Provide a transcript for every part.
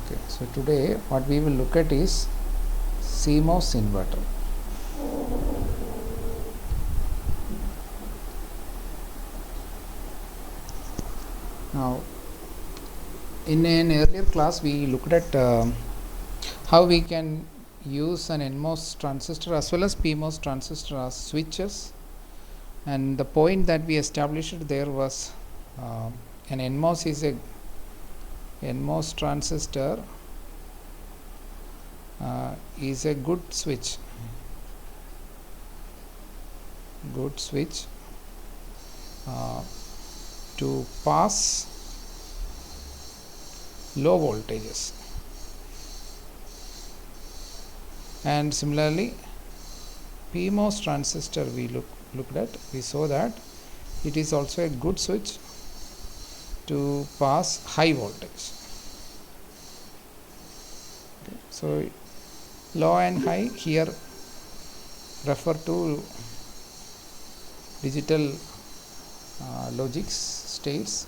Okay, so today what we will look at is CMOS inverter. Now, in an earlier class, we looked at how we can use an NMOS transistor as well as PMOS transistor as switches, and the point that we established there was an NMOS is a NMOS transistor is a good switch to pass low voltages, and similarly PMOS transistor looked at, we saw that it is also a good switch to pass high voltage. Okay. So low and high here refer to digital logic states,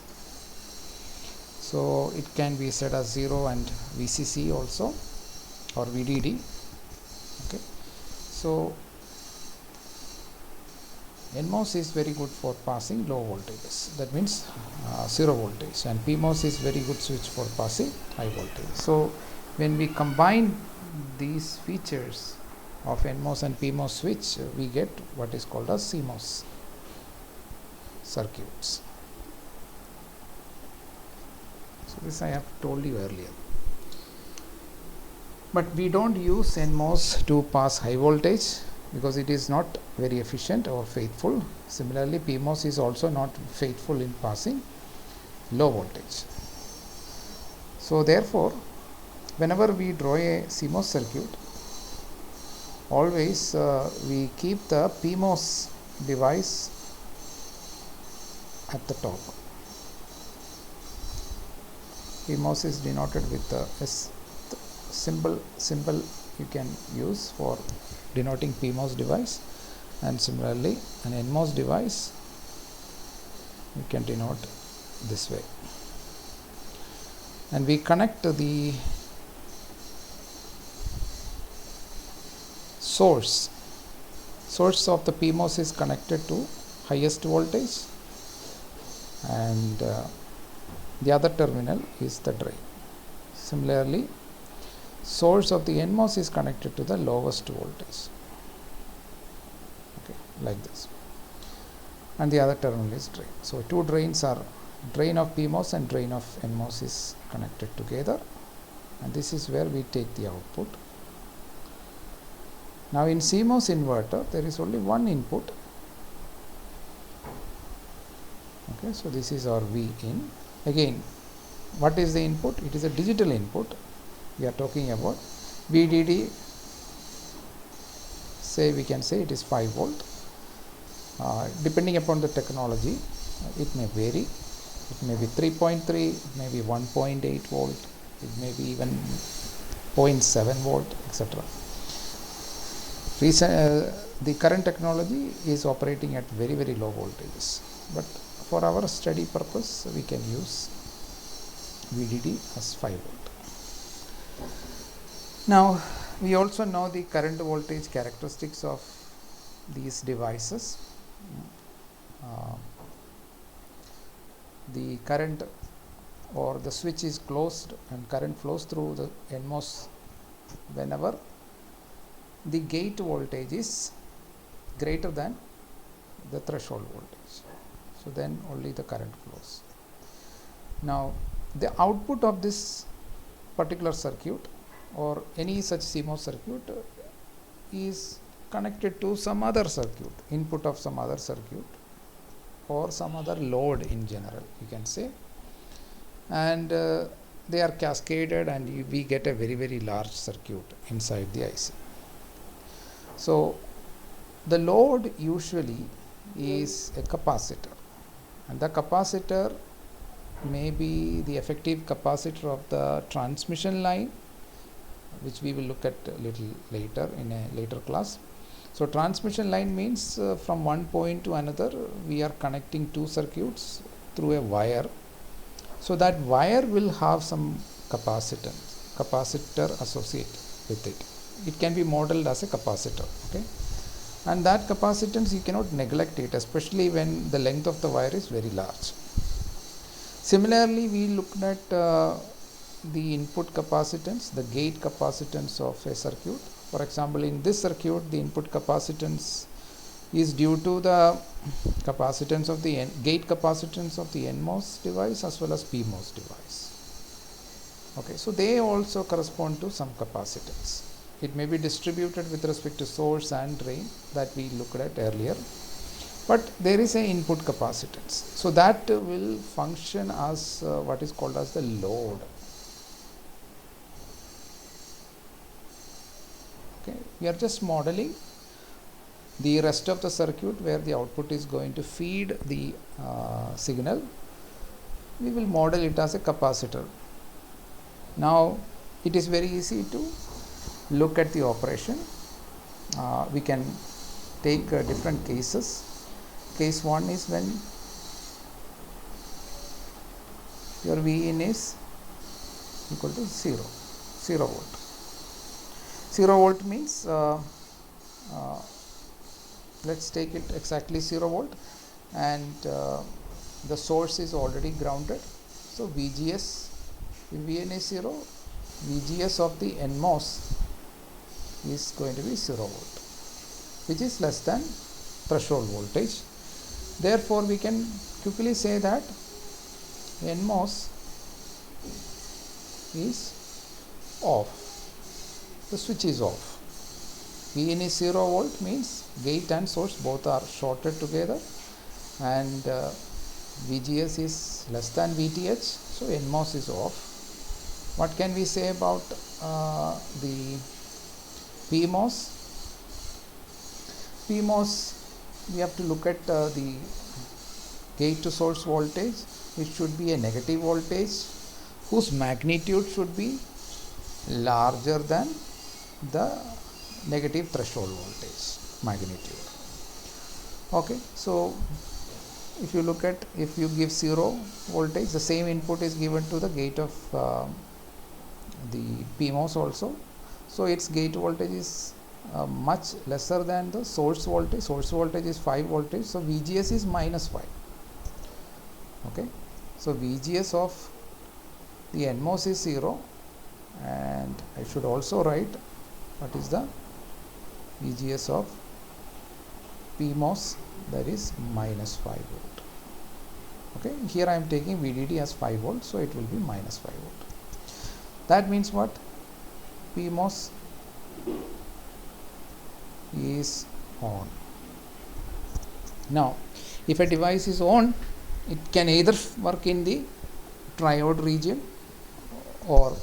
so it can be set as 0 and VCC also, or VDD. Okay, so NMOS is very good for passing low voltages, that means 0 voltage, and PMOS is very good switch for passing high voltage. So when we combine these features of NMOS and PMOS switch, we get what is called as CMOS circuits. So this I have told you earlier. But we don't use NMOS to pass high voltage because it is not very efficient or faithful. Similarly, PMOS is also not faithful in passing low voltage. So therefore, whenever we draw a CMOS circuit, always we keep the PMOS device at the top. PMOS is denoted with the S symbol you can use for denoting PMOS device, and similarly an NMOS device you can denote this way. And we connect the source of the PMOS is connected to highest voltage, and the other terminal is the drain. Similarly, source of the NMOS is connected to the lowest voltage, okay, like this, and the other terminal is drain. So two drains are drain of PMOS and drain of NMOS is connected together, and this is where we take the output. Now in CMOS inverter there is only one input. Okay, so this is our V in. Again, what is the input? It is a digital input. We are talking about VDD. Say we can say it is 5 volt. Depending upon the technology, it may vary. It may be 3.3, it may be 1.8 volt, it may be even 0.7 volt, etc. The current technology is operating at very low voltages, but for our study purpose we can use VDD as 5 volt. Now we also know the current voltage characteristics of these devices. The current or the switch is closed and current flows through the NMOS whenever the gate voltage is greater than the threshold voltage. So then only the current flows. Now the output of this particular circuit or any such CMOS circuit is connected to some other circuit, input of some other circuit or some other load in general, you can say, and they are cascaded and we get a very large circuit inside the IC. So the load usually is a capacitor, and the capacitor may be the effective capacitor of the transmission line, which we will look at a little later in a later class. So transmission line means from one point to another we are connecting two circuits through a wire, so that wire will have some capacitance. capacitor associated with it. It can be modeled as a capacitor. Okay, and that capacitance you cannot neglect it, especially when the length of the wire is very large. Similarly, we looked at the input capacitance, the gate capacitance of a circuit. For example, in this circuit, the input capacitance is due to the capacitance of the gate capacitance of the NMOS device as well as PMOS device. Okay, so they also correspond to some capacitance. It may be distributed with respect to source and drain that we looked at earlier, but there is an input capacitance. So that will function as what is called as the load. Okay, we are just modeling the rest of the circuit where the output is going to feed the signal. We will model it as a capacitor. Now it is very easy to look at the operation. We can take different cases. Case 1 is when your Vin is equal to 0 volt. 0 volt means let's take it exactly 0 volt, and the source is already grounded. So VGS, if Vn is 0, VGS of the NMOS is going to be 0 volt, which is less than threshold voltage. Therefore, we can quickly say that NMOS is off. The switch is off. Vn is 0 volt means gate and source both are shorted together, and VGS is less than VTH, so NMOS is off. What can we say about the PMOS? PMOS, we have to look at the gate to source voltage. It should be a negative voltage whose magnitude should be larger than the negative threshold voltage magnitude. Okay, so if you look at, if you give 0 voltage, the same input is given to the gate of the PMOS also. So its gate voltage is much lesser than the source voltage. Source voltage is 5 voltage, so VGS is minus 5. Okay, so VGS of the NMOS is 0, and I should also write what is the VGS of PMOS, that is minus 5 volt. Okay, here I am taking VDD as 5 volt, so it will be minus 5 volt. That means what? PMOS is on. Now, if a device is on, it can either work in the triode region, or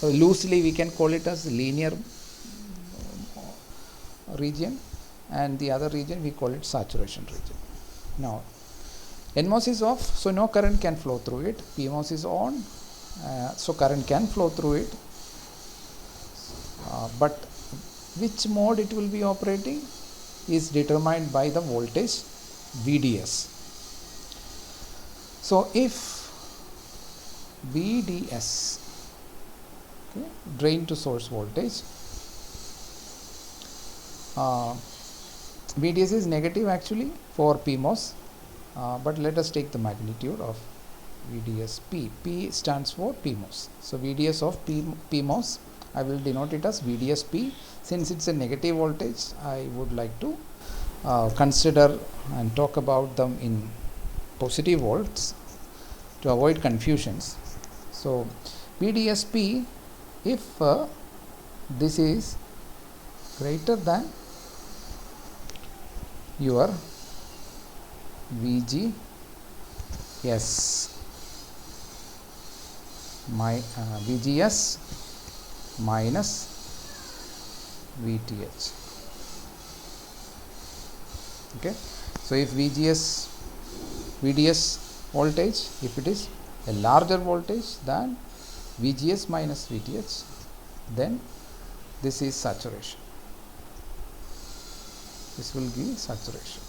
loosely we can call it as linear region, and the other region we call it saturation region. Now, NMOS is off, so no current can flow through it. PMOS is on, so current can flow through it, but which mode it will be operating is determined by the voltage VDS. So if VDS, okay, drain to source voltage, VDS is negative actually for PMOS, but let us take the magnitude of VDS P. P stands for PMOS. So VDS of PMOS, I will denote it as VDS P. Since it's a negative voltage, I would like to consider and talk about them in positive volts to avoid confusions. So VDS P, if this is greater than your VGS VGS minus VTH. Okay, so if VDS voltage, if it is a larger voltage than VGS minus VTH, then this is saturation. This will give saturation.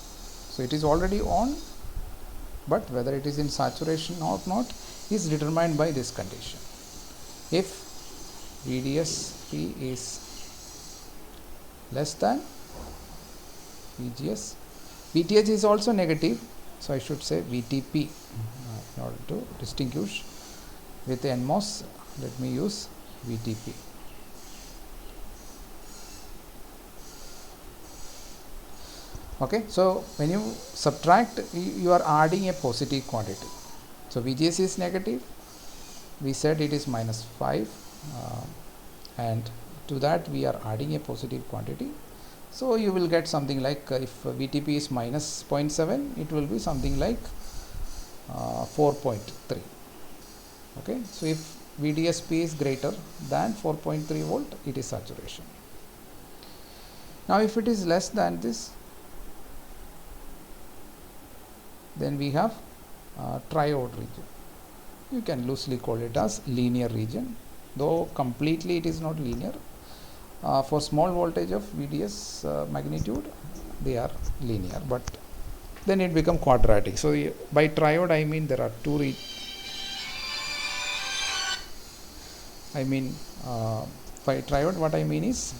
So it is already on, but whether it is in saturation or not is determined by this condition. If VDSP is less than VGS. VTH is also negative, so I should say VTP in order to distinguish. With NMOS, let me use VTP. Okay, so when you subtract, you are adding a positive quantity. So VGS is negative, we said it is minus 5, and to that we are adding a positive quantity. So you will get something like, if VTP is minus 0.7, it will be something like 4.3. Okay, so if VDSP is greater than 4.3 volt, it is saturation. Now if it is less than this, then we have triode region. You can loosely call it as linear region, though completely it is not linear. For small voltage of VDS magnitude, they are linear, but then it becomes quadratic. So by triode I mean there are two by triode what I mean is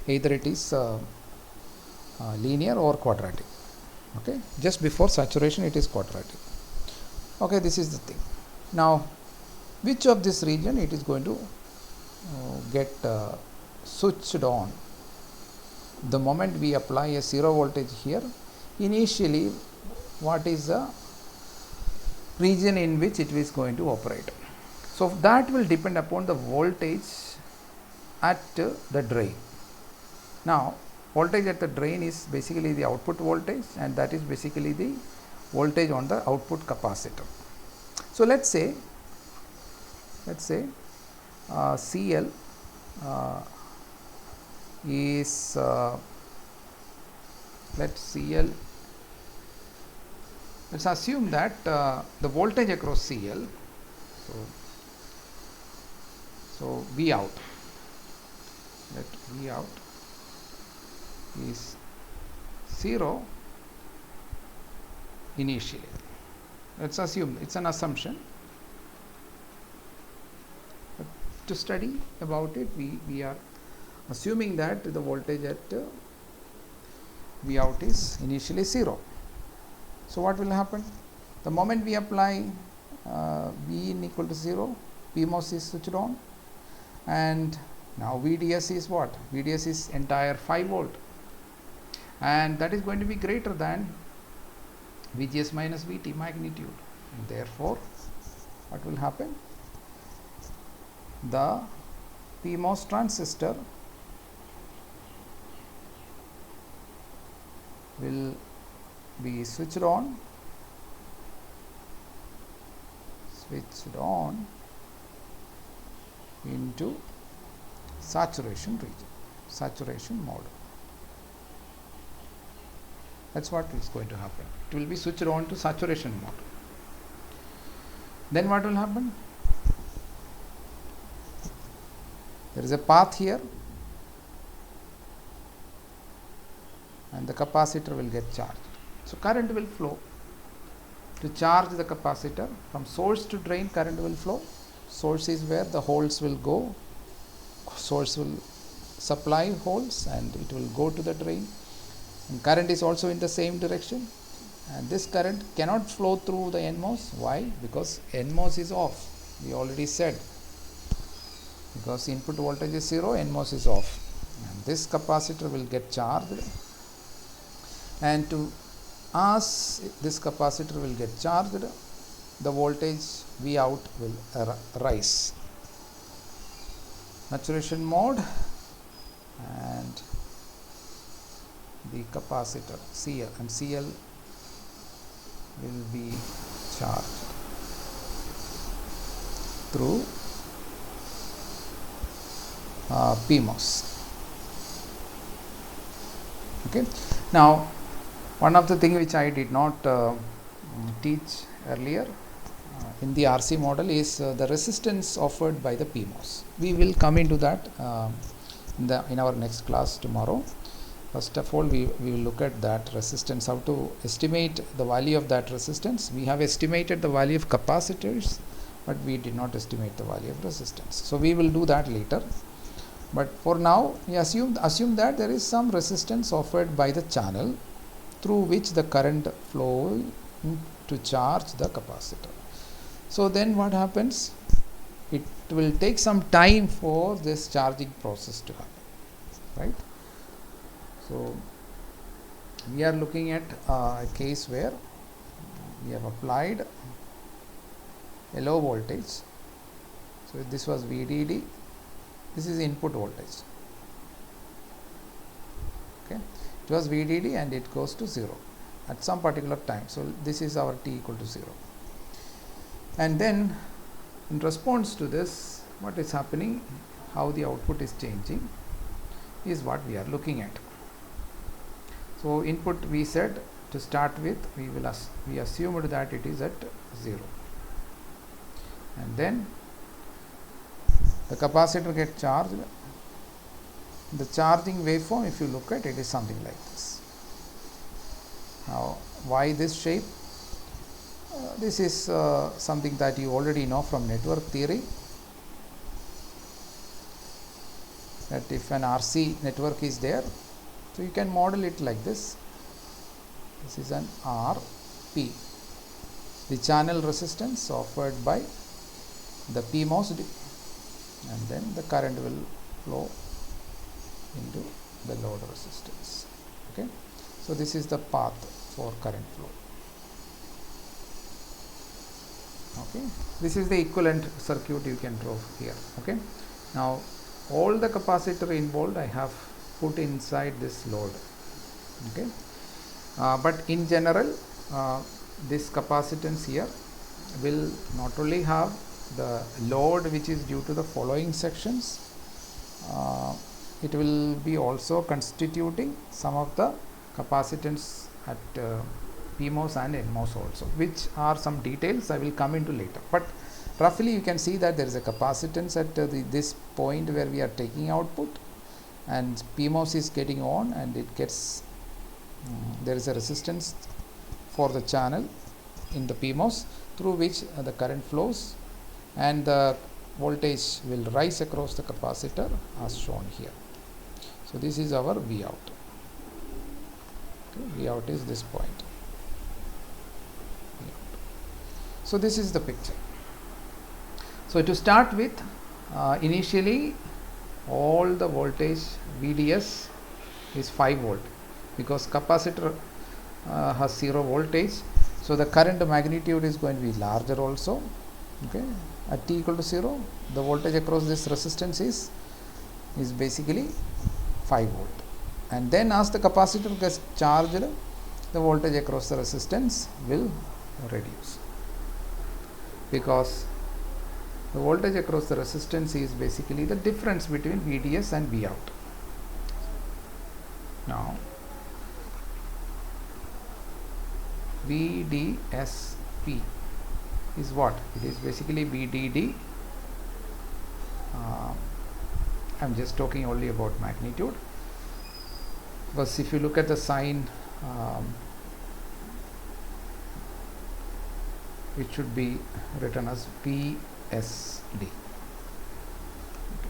either it is linear or quadratic. Okay, just before saturation it is quadratic. Okay, this is the thing. Now which of this region it is going to get switched on the moment we apply a zero voltage here? Initially, what is the region in which it is going to operate? So that will depend upon the voltage at the drain. Now voltage at the drain is basically the output voltage, and that is basically the voltage on the output capacitor. So let's say CL is let's assume that the voltage across CL, so V out, let V out is 0 initially. Let's assume, it's an assumption, but to study about it we are assuming that the voltage at V out is initially 0. So what will happen? The moment we apply V in equal to 0, PMOS is switched on, and now VDS is what? VDS is entire 5 volt, and that is going to be greater than VGS minus VT magnitude. And therefore, what will happen? The PMOS transistor will be switched on into saturation region, saturation mode. That's what is going to happen. It will be switched on to saturation mode. Then what will happen? There is a path here, and the capacitor will get charged. So current will flow to charge the capacitor. From source to drain, current will flow. Source is where the holes will go. Source will supply holes and it will go to the drain. And current is also in the same direction. And this current cannot flow through the NMOS. Why? Because NMOS is off. We already said. Because input voltage is 0, NMOS is off. And this capacitor will get charged. And as this capacitor will get charged, the voltage V out will rise. Saturation mode, and the capacitor CL, and CL will be charged through PMOS. Okay. Now, one of the things which I did not teach earlier in the RC model is the resistance offered by the PMOS. We will come into that in our next class tomorrow. First of all, we will look at that resistance, how to estimate the value of that resistance. We have estimated the value of capacitors, but we did not estimate the value of resistance. So we will do that later, but for now we assume that there is some resistance offered by the channel through which the current flow to charge the capacitor. So then what happens? It will take some time for this charging process to happen, right? So we are looking at a case where we have applied a low voltage. So this was VDD, this is input voltage, okay. It was VDD and it goes to 0 at some particular time. So this is our T equal to 0, and then in response to this, what is happening, how the output is changing, is what we are looking at. So input, we said to start with, we assumed that it is at 0, and then the capacitor gets charged. The charging waveform, if you look at it, is something like this. Now why this shape? This is something that you already know from network theory, that if an RC network is there, so you can model it like this. This is an RP, the channel resistance offered by the PMOS, and then the current will flow into the load resistance, okay. So this is the path for current flow, okay. This is the equivalent circuit you can draw here, okay. Now all the capacitor involved I have put inside this load, okay. But in general, this capacitance here will not only have the load which is due to the following sections, it will be also constituting some of the capacitance at PMOS and NMOS also, which are some details I will come into later. But roughly you can see that there is a capacitance at this point where we are taking output, and PMOS is getting on, and it gets there is a resistance for the channel in the PMOS through which the current flows, and the voltage will rise across the capacitor as shown here. So this is our V out. Okay, V out is this point. So this is the picture. So to start with, initially all the voltage VDS is 5 volt, because capacitor has 0 voltage, so the current magnitude is going to be larger also, okay. At T equal to 0, the voltage across this resistance is basically 5 volt, and then as the capacitor gets charged, the voltage across the resistance will reduce, because the voltage across the resistance is basically the difference between VDS and V out. Now VDSP is what? It is basically VDD. I am just talking only about magnitude, because if you look at the sign, it should be written as VSD. Okay,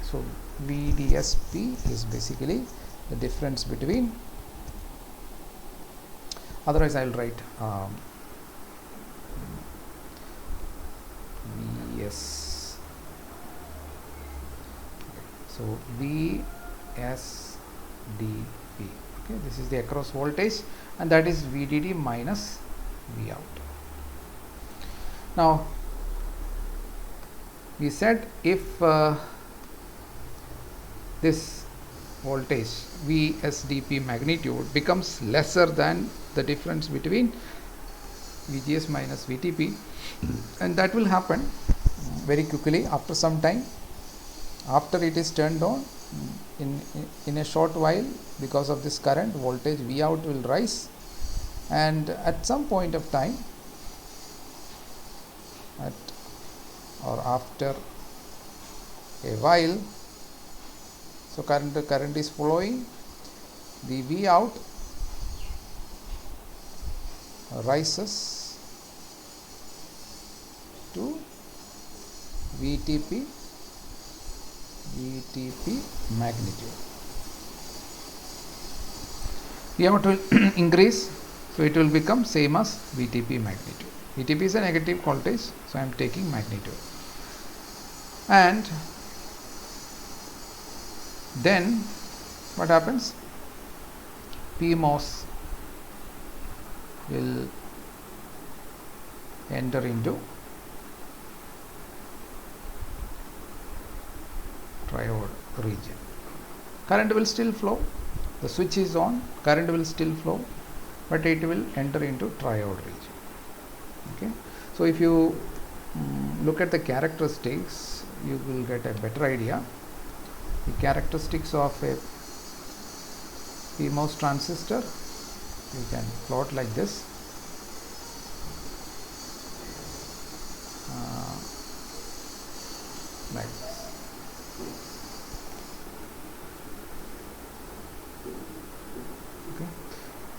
so VDSP is basically the difference between, otherwise I will write VS. So VSDP, okay, this is the across voltage, and that is VDD minus V out. Now we said if this voltage VSDP magnitude becomes lesser than the difference between VGS minus VTP, and that will happen very quickly after some time, after it is turned on, in a short while, because of this current, voltage V out will rise, and at some point of time, or after a while, so current is flowing, the V out rises to VTP magnitude. We have to increase, so it will become same as VTP magnitude. VTP is a negative voltage, so I am taking magnitude. And then what happens? PMOS will enter into triode region. Current will still flow. The switch is on, current will still flow, but it will enter into triode region. Okay, so if you look at the characteristics, you will get a better idea. The characteristics of a PMOS transistor, you can plot like this. Like this. Okay,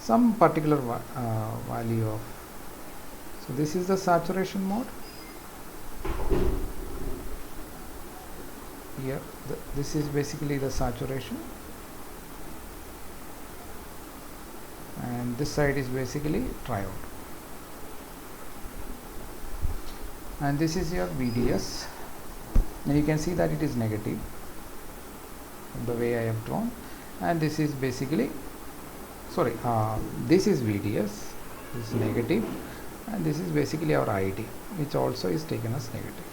some particular value of, so this is the saturation mode. Here this is basically the saturation, and this side is basically triode, and this is your VDS, and you can see that it is negative the way I have drawn, and this is basically, sorry, this is VDS, this is negative, and this is basically our ID, which also is taken as negative.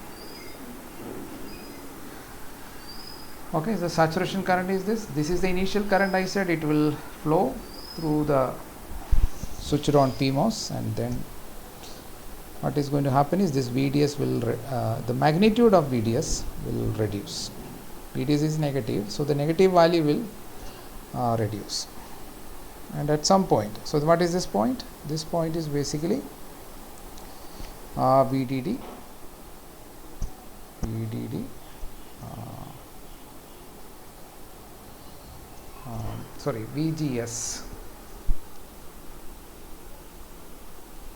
Okay, the saturation current is this. This is the initial current. I said it will flow through the switched on PMOS, and then what is going to happen is this VDS will, the magnitude of VDS will reduce. VDS is negative, so the negative value will reduce. And at some point, so what is this point? This point is basically VDD,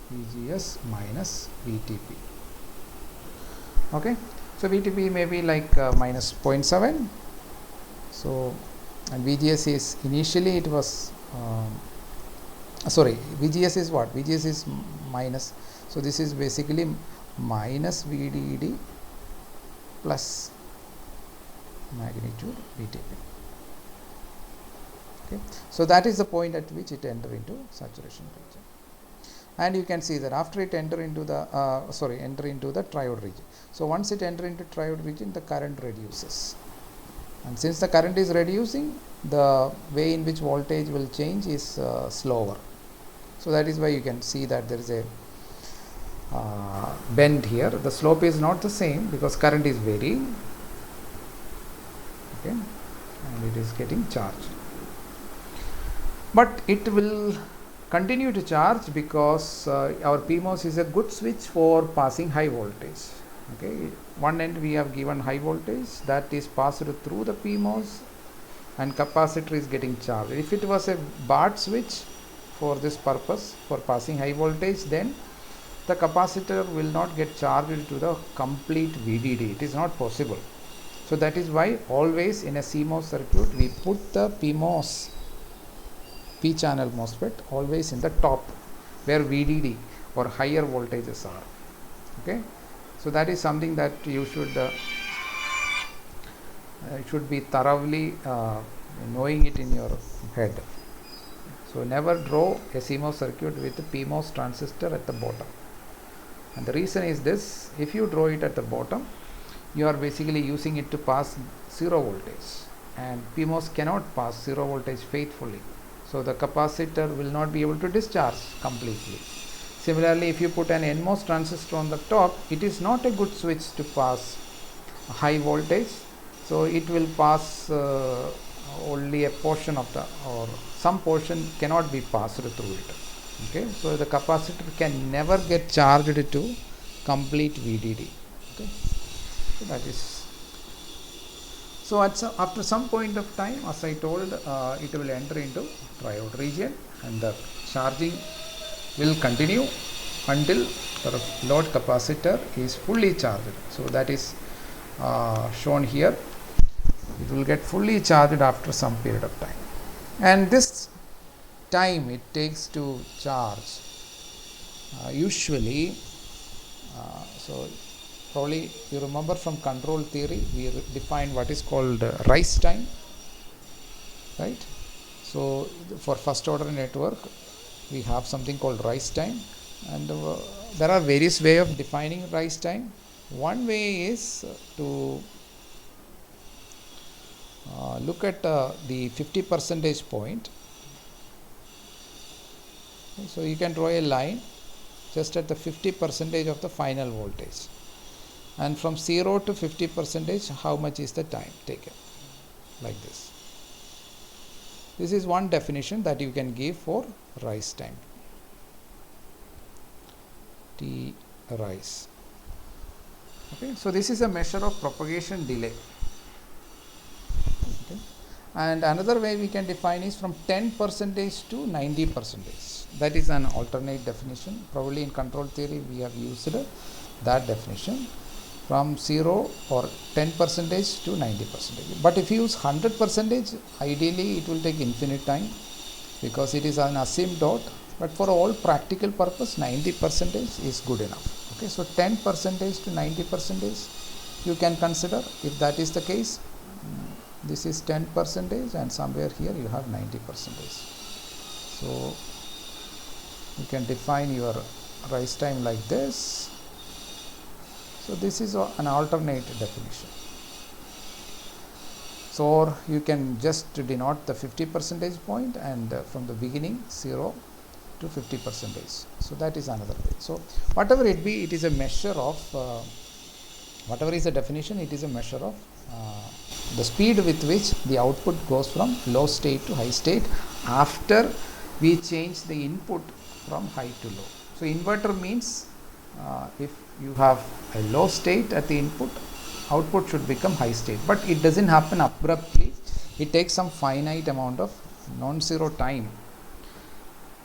VGS minus VTP. Okay, so VTP may be like minus 0.7. So, and VGS is, initially it was VGS is what? VGS is minus, so this is basically minus VDD plus magnitude VTP. Okay, so that is the point at which it enter into saturation region, and you can see that after it enter into the triode region. So once it enter into triode region, the current reduces, and since the current is reducing, the way in which voltage will change is slower. So that is why you can see that there is a bend here. The slope is not the same because current is varying. Okay, and it is getting charged, but it will continue to charge because our PMOS is a good switch for passing high voltage. Okay, one end we have given high voltage that is passed through the PMOS, and capacitor is getting charged. If it was a BART switch for this purpose, for passing high voltage, then the capacitor will not get charged to the complete VDD. It is not possible. So that is why always in a CMOS circuit we put the PMOS, P channel MOSFET, always in the top where VDD or higher voltages are. Okay, so that is something that you should be thoroughly knowing it in your head. So never draw a CMOS circuit with a PMOS transistor at the bottom, and the reason is this: if you draw it at the bottom, you are basically using it to pass zero voltage, and PMOS cannot pass zero voltage faithfully, so the capacitor will not be able to discharge completely. Similarly, if you put an NMOS transistor on the top, it is not a good switch to pass high voltage, so it will pass only a portion of the, or some portion cannot be passed through it. Okay, so the capacitor can never get charged to complete VDD. Okay, so that is. So after some point of time, as I told, it will enter into triode region, and the charging will continue until the load capacitor is fully charged. So that is shown here, it will get fully charged after some period of time. And this time it takes to charge usually, so probably you remember from control theory we defined what is called rise time, right? So for first order network we have something called rise time, and there are various ways of defining rise time. One way is to look at the 50 percentage point. So you can draw a line just at the 50 percentage of the final voltage, and from 0 to 50 percentage how much is the time taken, like this. This is one definition that you can give for rise time, T rise. Okay, so this is a measure of propagation delay. Okay. And another way we can define is from 10 percentage to 90 percentage. That is an alternate definition. Probably in control theory we have used that definition, from 0 or 10 percentage to 90 percentage. But if you use 100 percentage, ideally it will take infinite time because it is an asymptote. But for all practical purpose, 90 percentage is good enough. Okay, so 10 percentage to 90 percentage you can consider. If that is the case, this is 10 percentage and somewhere here you have 90 percentage. So you can define your rise time like this. So this is an alternate definition. So or you can just denote the 50 percentage point and from the beginning 0 to 50 percentage. So that is another way. So whatever it be, it is a measure of whatever is the definition, it is a measure of the speed with which the output goes from low state to high state after we change the input from high to low. So inverter means if you have a low state at the input, output should become high state, but it doesn't happen abruptly. It takes some finite amount of non-zero time.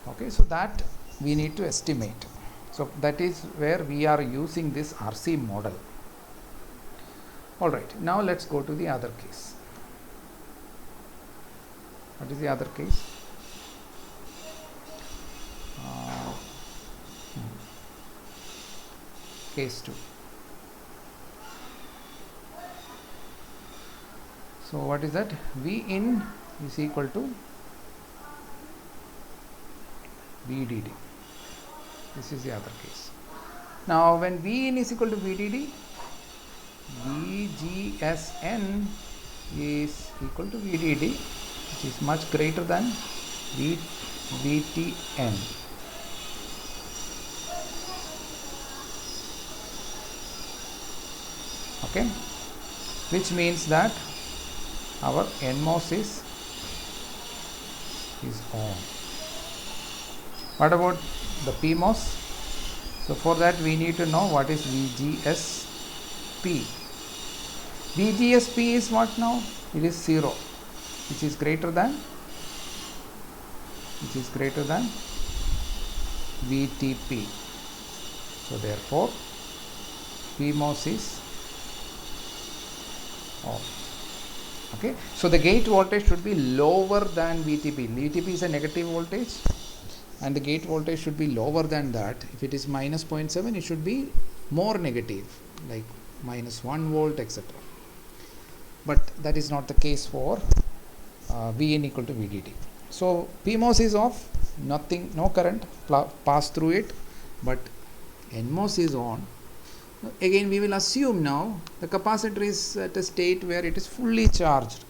Okay, so that we need to estimate. So that is where we are using this RC model. Alright, now let's go to the other case. What is the other case? Case 2. So what is that? V in is equal to VDD. This is the other case. Now when V in is equal to VDD, VGSN is equal to VDD, which is much greater than VTN. Okay, which means that our NMOS is on. What about the PMOS? So for that we need to know what is VGSP. VGSP is what now? It is 0, which is greater than VTP. So therefore PMOS is off. Okay, so the gate voltage should be lower than VTP. VTP is a negative voltage and the gate voltage should be lower than that. If it is minus 0.7, it should be more negative, like minus 1 volt, etc. But that is not the case for Vn equal to VDD. So PMOS is off, nothing, no current pass through it, but NMOS is on. Again we will assume now the capacitor is at a state where it is fully charged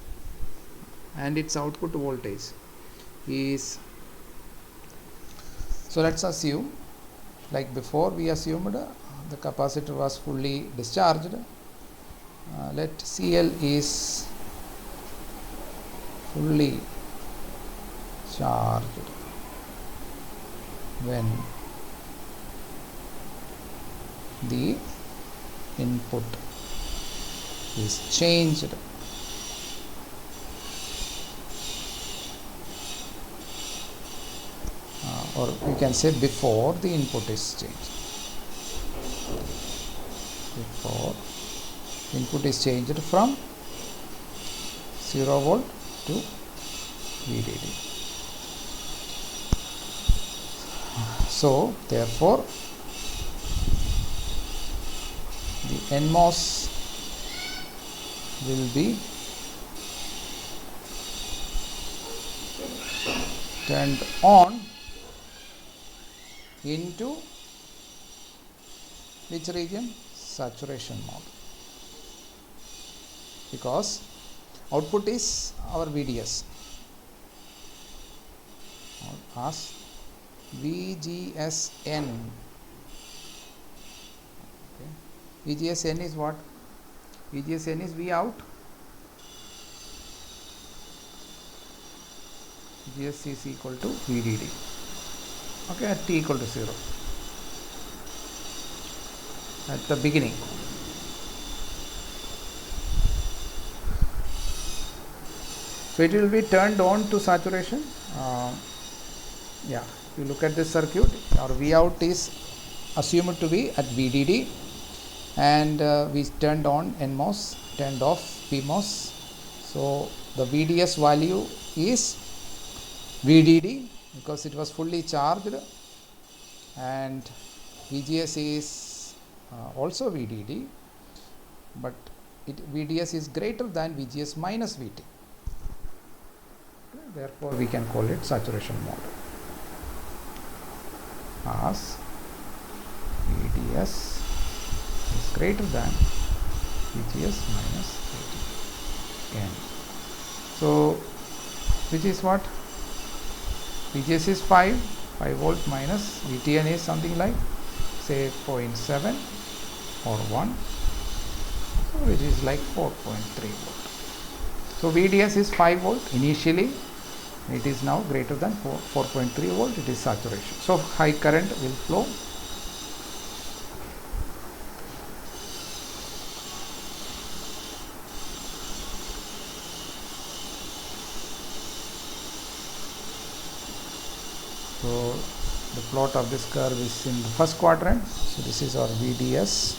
and its output voltage is, so let's assume like before we assumed the capacitor was fully discharged. Let CL is fully charged when the input is changed or we can say before the input is changed. Before input is changed from 0 volt to VDD. So therefore the NMOS will be turned on into which region? Saturation mode, because output is our VDS as VGSN. Okay. VGSN is what? VGSN is V out. VGS is equal to VDD. Okay, at t equal to 0 at the beginning. So it will be turned on to saturation. Yeah, if you look at this circuit, our V out is assumed to be at VDD, and we turned on NMOS, turned off PMOS. So the VDS value is VDD because it was fully charged, and VGS is also VDD, but VDS is greater than VGS minus VT. Okay, therefore we can call it saturation mode as VDS is greater than VGS minus VT. So which is what? VGS is 5 volt minus VTN is something like say 0.7 or 1, so which is like 4.3 volt. So VDS is 5 volt initially, it is now greater than 4.3 volt, it is saturation. So high current will flow. So the plot of this curve is in the first quadrant. So this is our VDS,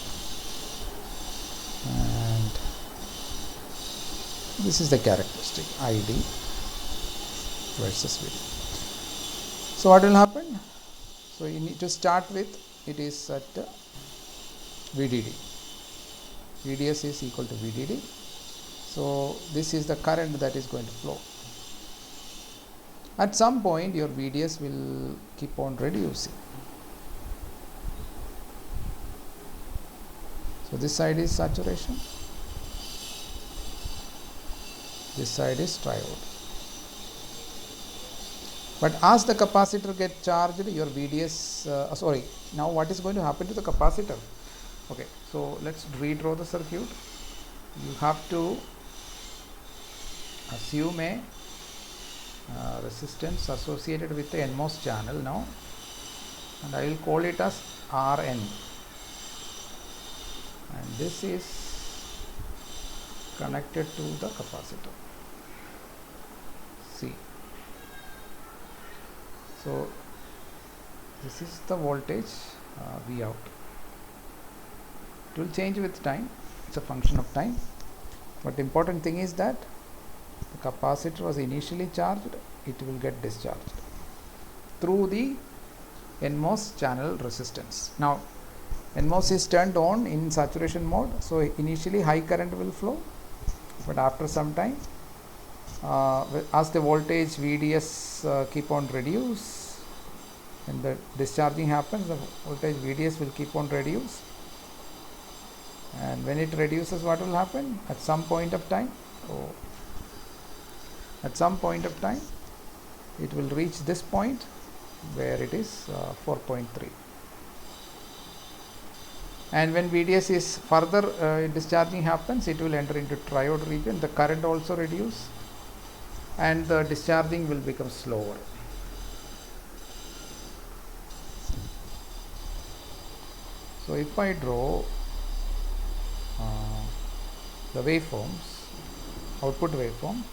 and this is the characteristic ID versus VD. So what will happen? So you need to start with, it is at VDD. VDS is equal to VDD. So this is the current that is going to flow. At some point your VDS will keep on reducing. So this side is saturation, this side is triode. But as the capacitor gets charged, your VDS, now what is going to happen to the capacitor? Okay, so let's redraw the circuit. You have to assume a resistance associated with the NMOS channel now, and I will call it as Rn, and this is connected to the capacitor C. So this is the voltage V out. It will change with time, it's a function of time, but the important thing is that the capacitor was initially charged, it will get discharged through the NMOS channel resistance. Now NMOS is turned on in saturation mode, so initially high current will flow, but after some time as the voltage VDS keep on reduce, and the discharging happens, the voltage VDS will keep on reduce, and when it reduces, what will happen at some point of time? At some point of time it will reach this point where it is 4.3, and when VDS is further discharging happens, it will enter into triode region, the current also reduce, and the discharging will become slower. So if I draw the waveforms, output waveform,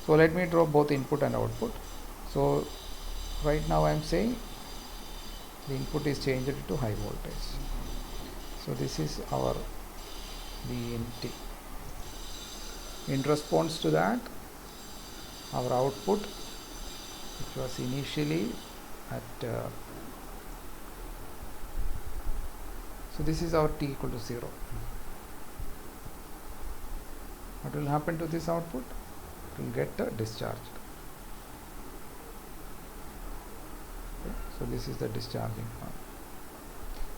so let me draw both input and output. So right now I am saying the input is changed to high voltage. So this is our VNT. In response to that, our output, which was initially at so this is our t equal to 0. What will happen to this output? It will get discharged. Okay. So this is the discharging part.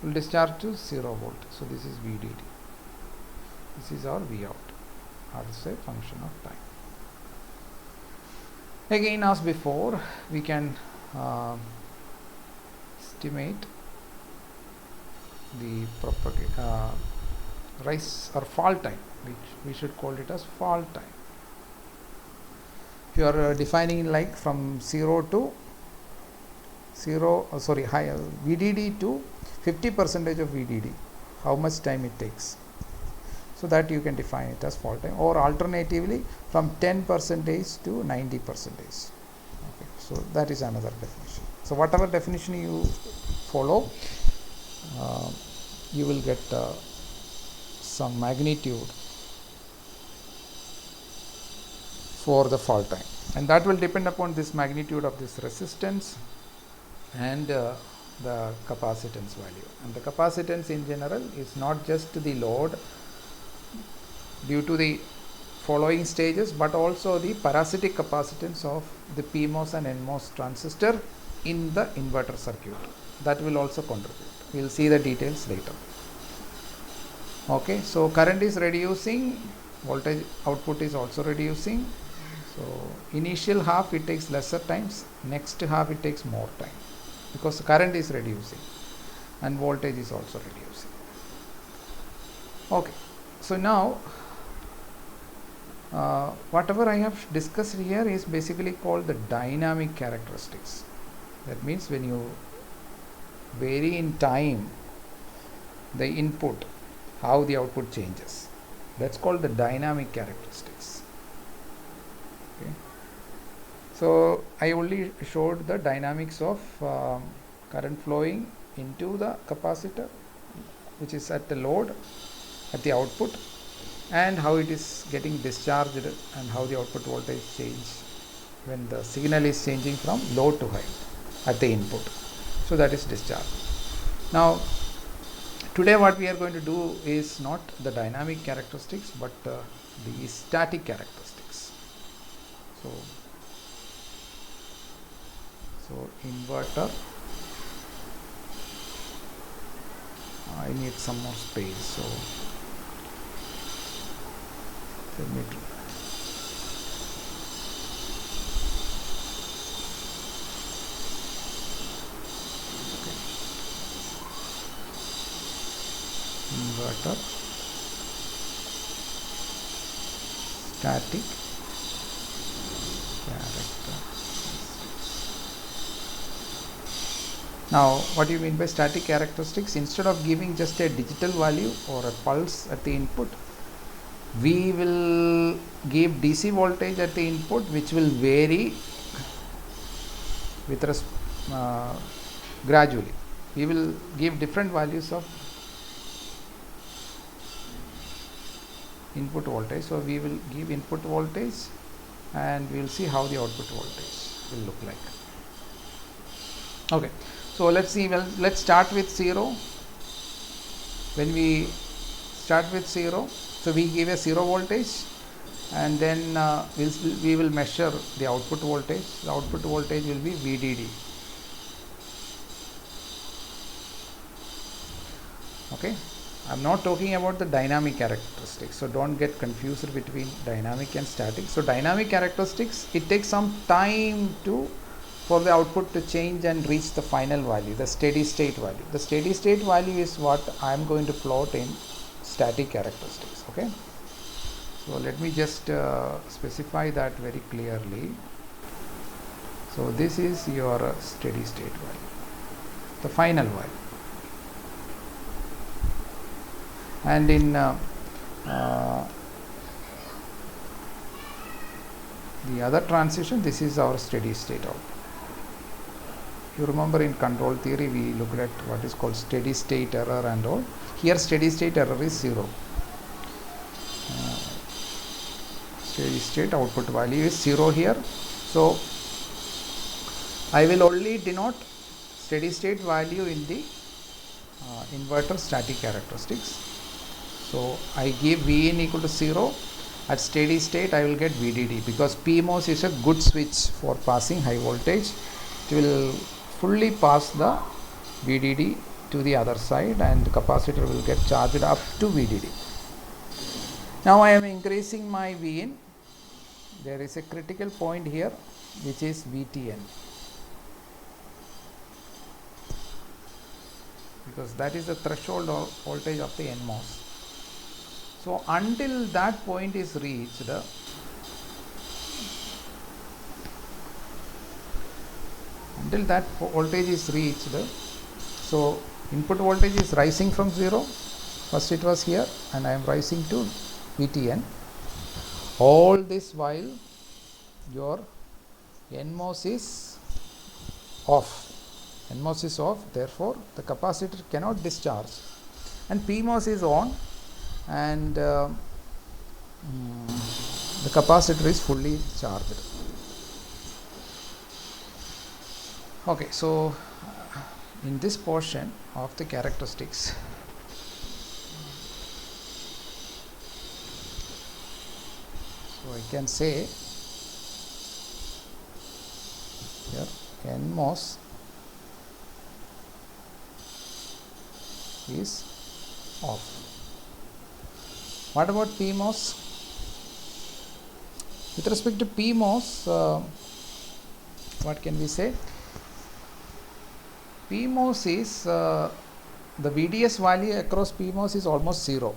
It will discharge to 0 volt. So this is VDD. This is our V out, as a function of time. Again, as before, we can estimate the rise or fall time, which we should call it as fall time. If you are defining like from 0 to VDD to 50% of VDD, how much time it takes. So that you can define it as fall time, or alternatively from 10% to 90%. Okay, so that is another definition. So whatever definition you follow, you will get some magnitude for the fall time, and that will depend upon this magnitude of this resistance and the capacitance value. And the capacitance in general is not just the load due to the following stages, but also the parasitic capacitance of the PMOS and NMOS transistor in the inverter circuit. That will also contribute. We will see the details later. Okay, so current is reducing, voltage output is also reducing. So initial half it takes lesser times, next half it takes more time, because the current is reducing and voltage is also reducing. Okay, so now whatever I have discussed here is basically called the dynamic characteristics. That means when you vary in time the input, how the output changes. That's called the dynamic characteristics. Okay. So I only showed the dynamics of current flowing into the capacitor, which is at the load, at the output, and how it is getting discharged and how the output voltage changes when the signal is changing from low to high at the input. So that is discharge. Now today what we are going to do is not the dynamic characteristics, but the static characteristics. So inverter, I need some more space, so let me do. Inverter, static characteristics. Now what do you mean by static characteristics? Instead of giving just a digital value or a pulse at the input, we will give DC voltage at the input, which will vary with gradually. We will give different values of input voltage. So we will give input voltage and we will see how the output voltage will look like. Okay, so let's see. Well, let's start with 0. When we start with 0, so we give a 0 voltage, and then we will measure the output voltage. The output voltage will be VDD. Okay, I'm not talking about the dynamic characteristics, so don't get confused between dynamic and static. So dynamic characteristics, it takes some time for the output to change and reach the final value, the steady state value. The steady state value is what I am going to plot in static characteristics. Okay, so let me just specify that very clearly. So this is your steady state value, the final value. And in the other transition, this is our steady state output. You remember in control theory we looked at what is called steady state error and all. Here steady state error is 0. steady state output value is 0 here. So I will only denote steady state value in the inverter static characteristics. So I give Vin equal to 0. At steady state I will get VDD, because PMOS is a good switch for passing high voltage. It will fully pass the VDD to the other side and the capacitor will get charged up to VDD. Now I am increasing my Vin. There is a critical point here, which is VTN, because that is the threshold voltage of the NMOS. So until that point is reached, so input voltage is rising from 0. First it was here and I am rising to VTN. All this while your NMOS is off. NMOS is off, therefore the capacitor cannot discharge, and PMOS is on, and the capacitor is fully charged. Okay, so in this portion of the characteristics, so I can say here NMOS is off. What about PMOS? With respect to PMOS, what can we say? PMOS is the VDS value across PMOS is almost 0,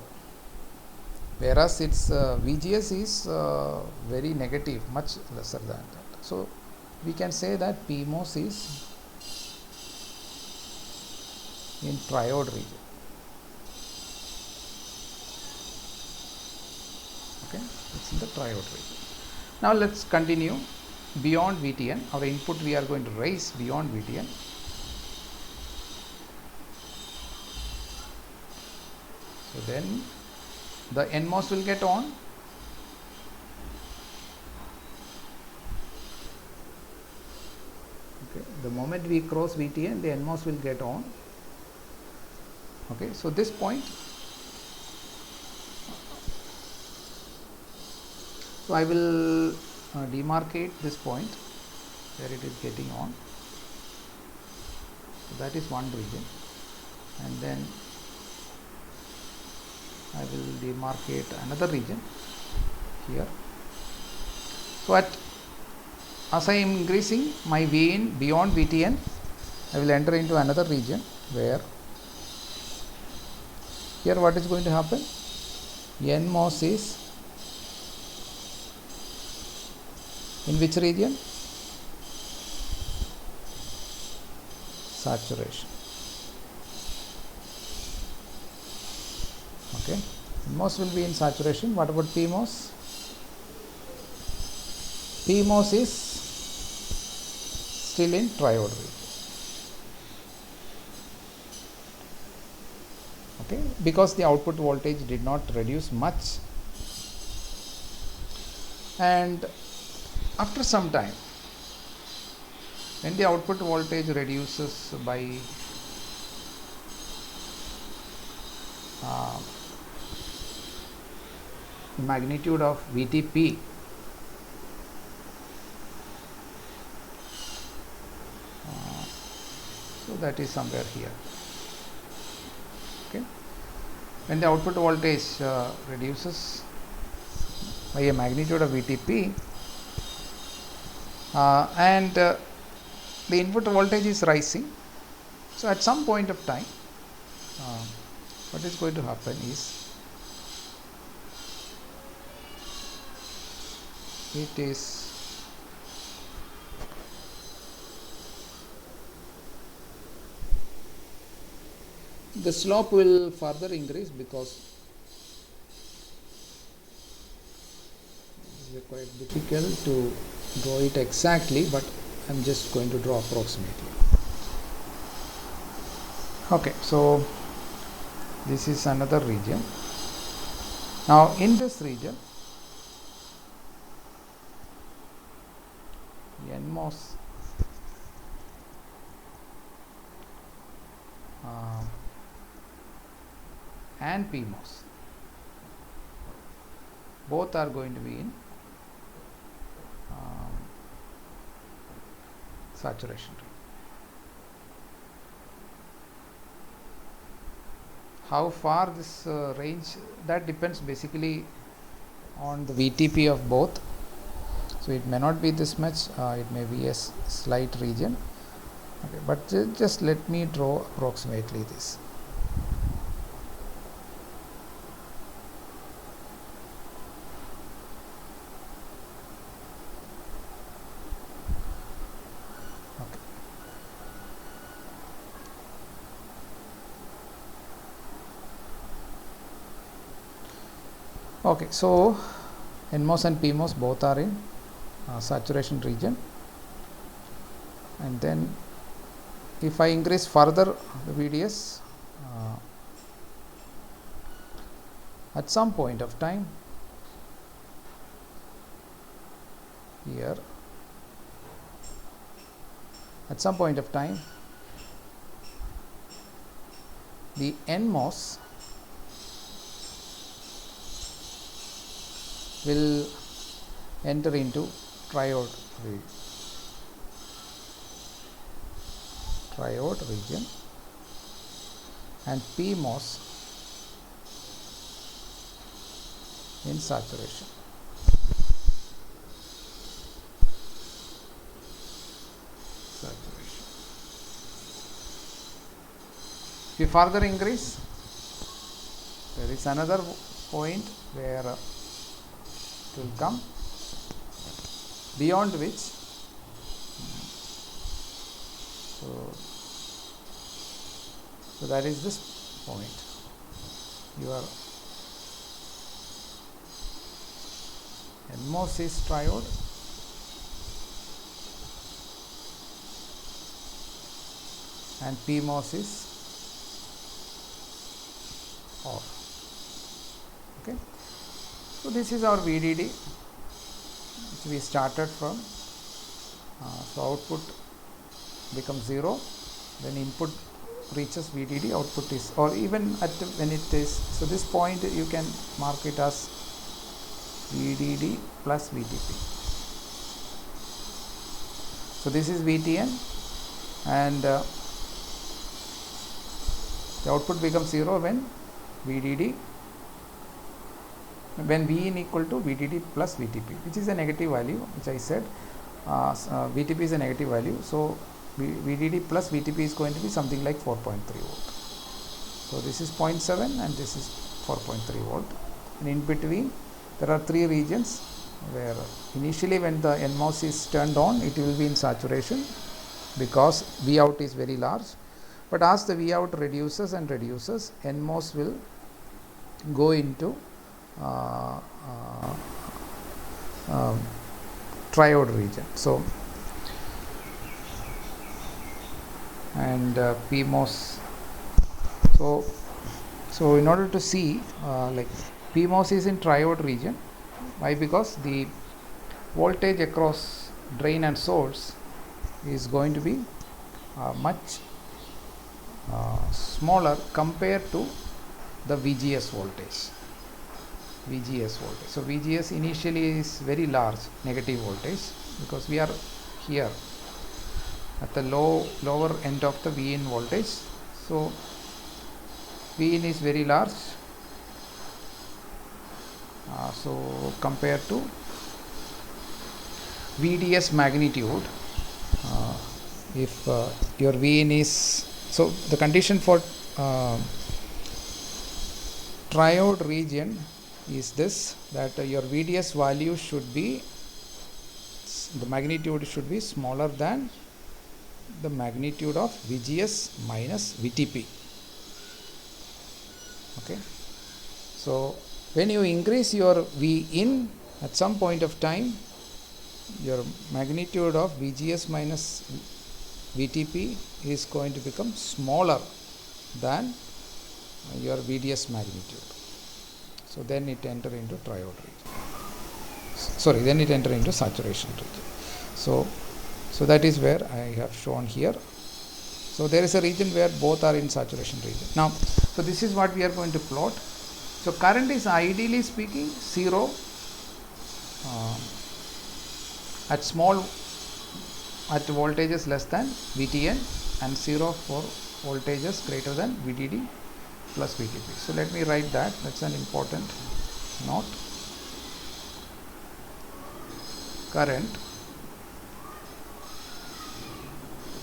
whereas its VGS is very negative, much lesser than that. So we can say that PMOS is in triode region. Okay, it's in the triode region. Now let's continue beyond VTN. Our input we are going to raise beyond VTN. So then the NMOS will get on. Okay, the moment we cross VTN, the NMOS will get on. Okay, so this point, so I will demarcate this point where it is getting on. So that is one region, and then I will demarcate another region here. So as I am increasing my Vin beyond VTN, I will enter into another region where here what is going to happen? NMOS is in which region? Saturation. Okay, NMOS will be in saturation. What about PMOS? PMOS is still in triode region. Okay, because the output voltage did not reduce much, and after some time, when the output voltage reduces by magnitude of VTP, so that is somewhere here. Okay, when the output voltage reduces by a magnitude of VTP, and the input voltage is rising, so at some point of time, what is going to happen is the slope will further increase, because it is quite difficult to draw it exactly, but I am just going to draw approximately. Okay, so this is another region. Now in this region, NMOS and PMOS both are going to be in saturation region. How far this range, that depends basically on the VTP of both. So it may not be this much, it may be a slight region. Okay, but just let me draw approximately this. Okay, so NMOS and PMOS both are in saturation region, and then if I increase further the VDS at some point of time here, at some point of time the NMOS will enter into triode region, and PMOS in saturation. If you further increase, there is another point where it will come, beyond which so that is this point. Your NMOS is triode, and PMOS is off. Okay, so this is our VDD which we started from. So output becomes 0, when input reaches VDD, output is, or even at when it is, so this point you can mark it as VDD plus VTP. So this is VTN, and the output becomes 0 when VDD, when Vin equal to VDD plus VTP, which is a negative value, which I said VTP is a negative value. So VDD plus VTP is going to be something like 4.3 volt. So this is 0.7 and this is 4.3 volt, and in between there are 3 regions where initially when the NMOS is turned on, it will be in saturation because V out is very large, but as the V out reduces and reduces, NMOS will go into triode region. So and PMOS, so in order to see like PMOS is in triode region. Why? Because the voltage across drain and source is going to be much smaller compared to the VGS voltage. So VGS initially is very large negative voltage because we are here at the lower end of the Vin voltage. So Vin is very large, so compared to VDS magnitude, if your Vin is, so the condition for triode region is this, that your VDS value should be, the magnitude should be smaller than the magnitude of VGS minus VTP. Okay, so when you increase your Vin at some point of time, your magnitude of VGS minus VTP is going to become smaller than your VDS magnitude. So then it enter into triode region. Sorry, then it enter into saturation region. So So that is where I have shown here. So there is a region where both are in saturation region. Now, so this is what we are going to plot. So current is ideally speaking 0 at voltages less than VTN and 0 for voltages greater than VDD plus VTP. So let me write that. That's an important note. Current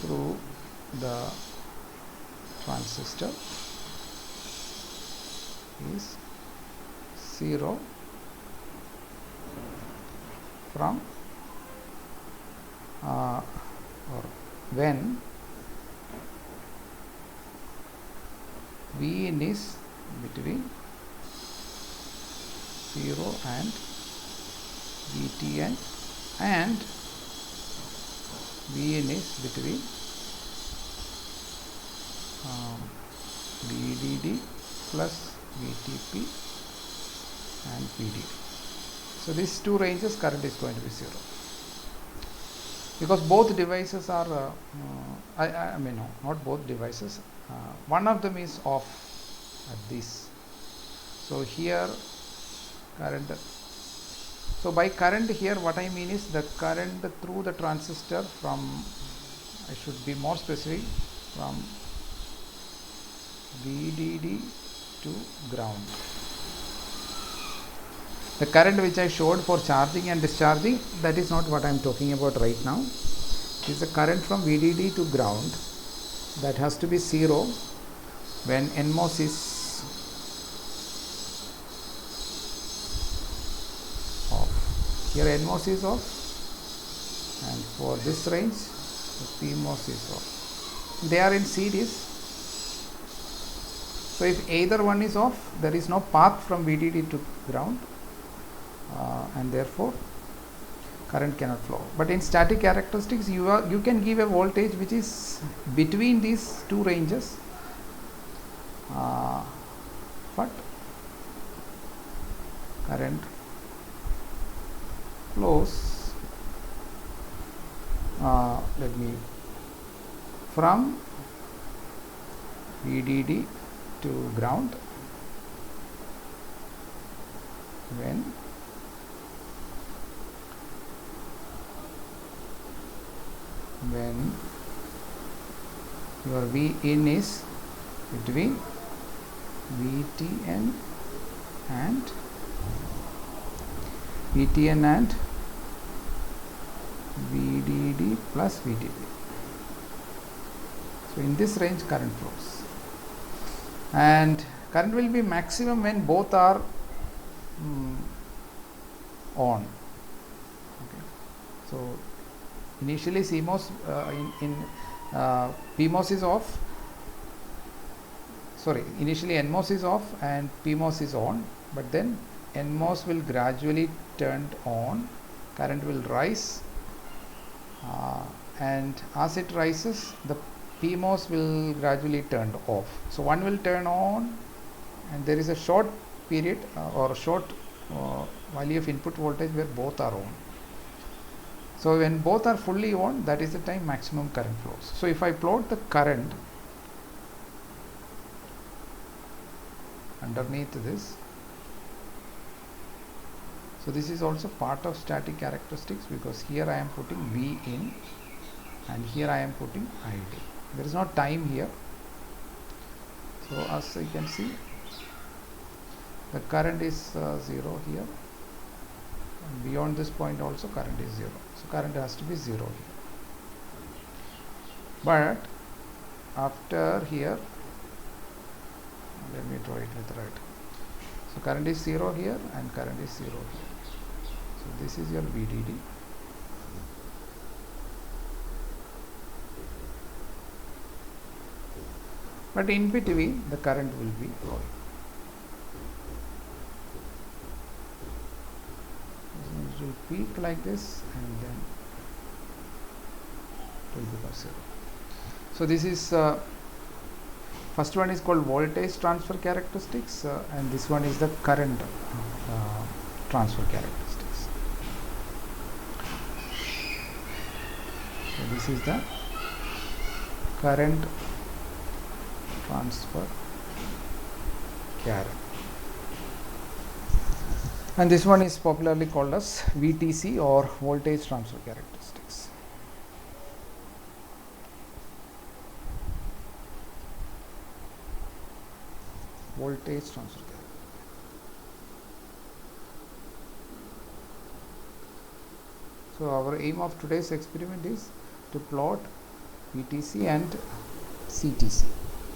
through the transistor is 0 from or when Vin is between 0 and VTN and Vin is between VDD plus VTP and VDD. So these two ranges current is going to be 0 because both devices are I mean no, not both devices, one of them is off at this. So here current, so by current here what I mean is the current through the transistor from, I should be more specific, from VDD to ground. The current which I showed for charging and discharging, that is not what I am talking about right now. It is the current from VDD to ground that has to be 0 when NMOS is off. Here NMOS is off, and for this range the PMOS is off. They are in series. So if either one is off, there is no path from VDD to ground, and therefore current cannot flow. But in static characteristics, you can give a voltage which is between these two ranges, but current flows from VDD to ground when your Vin is between VTN and VDD plus VTP. So in this range current flows, and current will be maximum when both are on. Okay. So initially CMOS PMOS is off, initially NMOS is off and PMOS is on, but then NMOS will gradually turn on, current will rise, and as it rises the PMOS will gradually turn off. So one will turn on and there is a short period or a short value of input voltage where both are on. So when both are fully on, that is the time maximum current flows. So if I plot the current underneath this, so this is also part of static characteristics because here I am putting V in and here I am putting ID. There is no time here. So as you can see, the current is 0 here, and beyond this point also current is 0. So current has to be 0 here. But after here, let me draw it with red. So current is 0 here and current is 0 here. So this is your VDD. But in between the current will be flowing. It will peak like this and then it will become 0. So this is first one is called voltage transfer characteristics, and this one is the current transfer characteristics. So this is the current transfer current, and this one is popularly called as VTC or voltage transfer characteristics. Voltage transfer characteristics. So our aim of today's experiment is to plot VTC and CTC,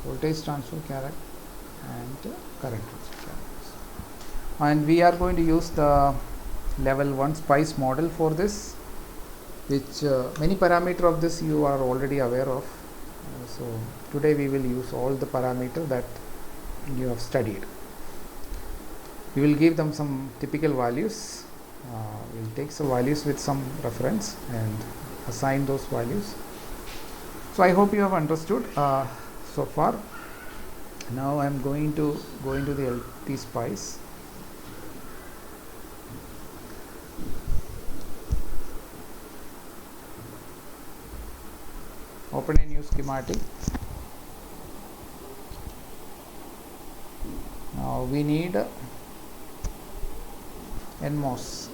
voltage transfer character and current transfer characters, and we are going to use the level 1 SPICE model for this, which many parameter of this you are already aware of. So today we will use all the parameter that you have studied. We will give them some typical values. We'll take some values with some reference and assign those values. So I hope you have understood so far. Now I am going to go into the LT SPICE. Open a new schematic. Now we need NMOS.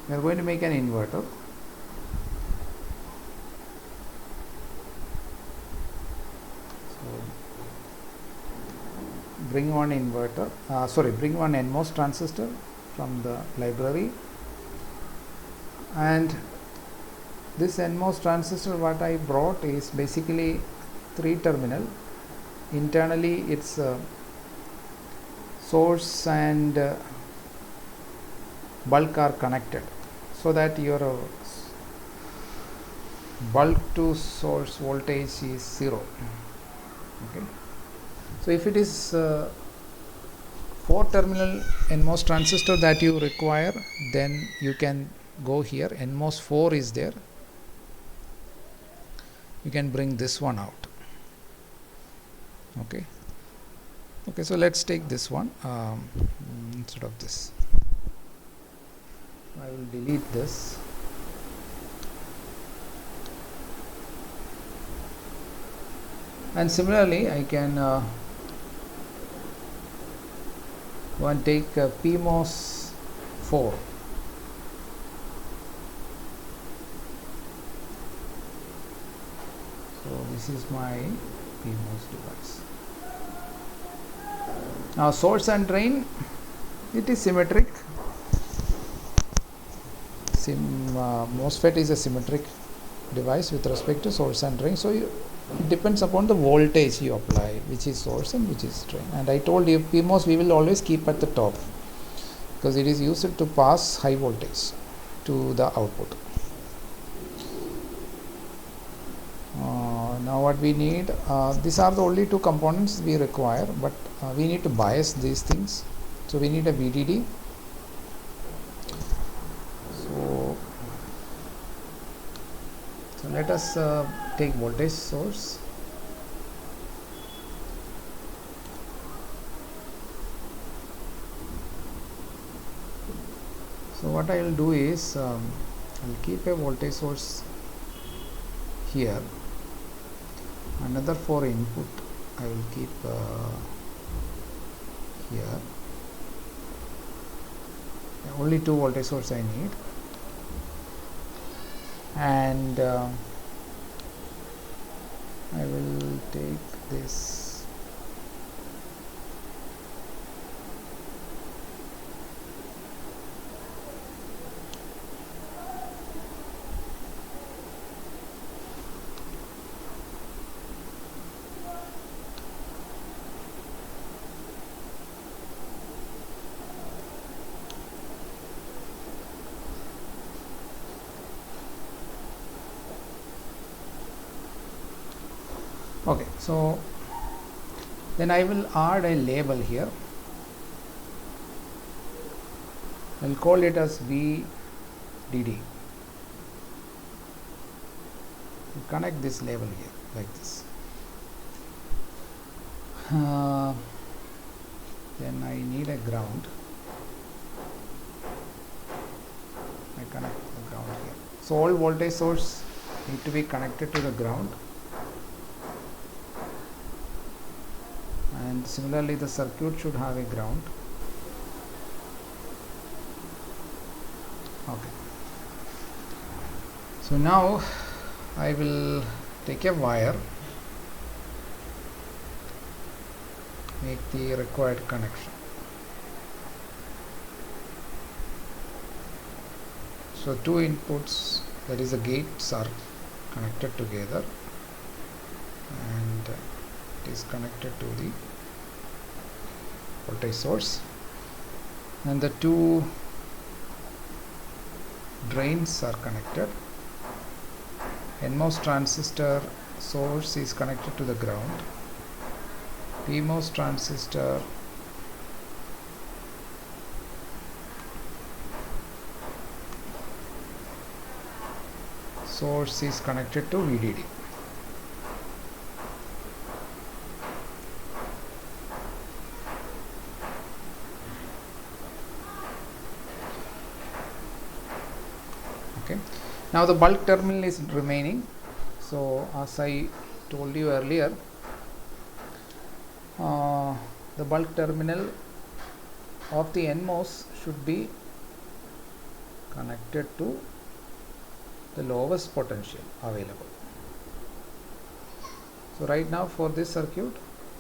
We are going to make an inverter. So bring one inverter, bring one NMOS transistor from the library, and this NMOS transistor what I brought is basically 3 terminal. Internally it's source and bulk are connected, so that your bulk to source voltage is 0. Okay. So if it is 4 terminal NMOS transistor that you require, then you can go here. NMOS 4 is there. You can bring this one out. Okay. Okay, so let's take this one instead of this. I will delete this. And similarly, I can take PMOS 4. So this is my PMOS device. Now source and drain, it is symmetric. MOSFET is a symmetric device with respect to source and drain. So it depends upon the voltage you apply, which is source and which is drain. And I told you PMOS we will always keep at the top, because it is used to pass high voltage to the output. Now what we need, these are the only 2 components we require, but we need to bias these things. So we need a VDD. So let us take voltage source. So what I will do is I will keep a voltage source here. Another 4 input I will keep here. Only 2 voltage source I need, and I will take this. Okay, so then I will add a label here. I will call it as VDD. Connect this label here like this. Then I need a ground. I connect the ground here. So all voltage source need to be connected to the ground, and similarly the circuit should have a ground. Okay, so now I will take a wire, make the required connection. So two inputs, that is the gates, are connected together, and it is connected to the voltage source, and the two drains are connected. NMOS transistor source is connected to the ground. PMOS transistor source is connected to VDD. Okay, now the bulk terminal is remaining. So as I told you earlier, the bulk terminal of the NMOS should be connected to the lowest potential available. So right now for this circuit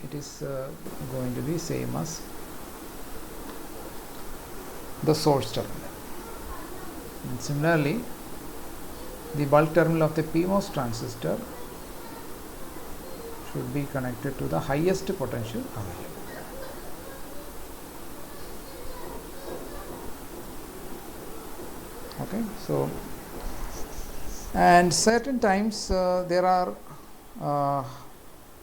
it is going to be same as the source terminal, and similarly the bulk terminal of the PMOS transistor should be connected to the highest potential available. Okay, so and certain times there are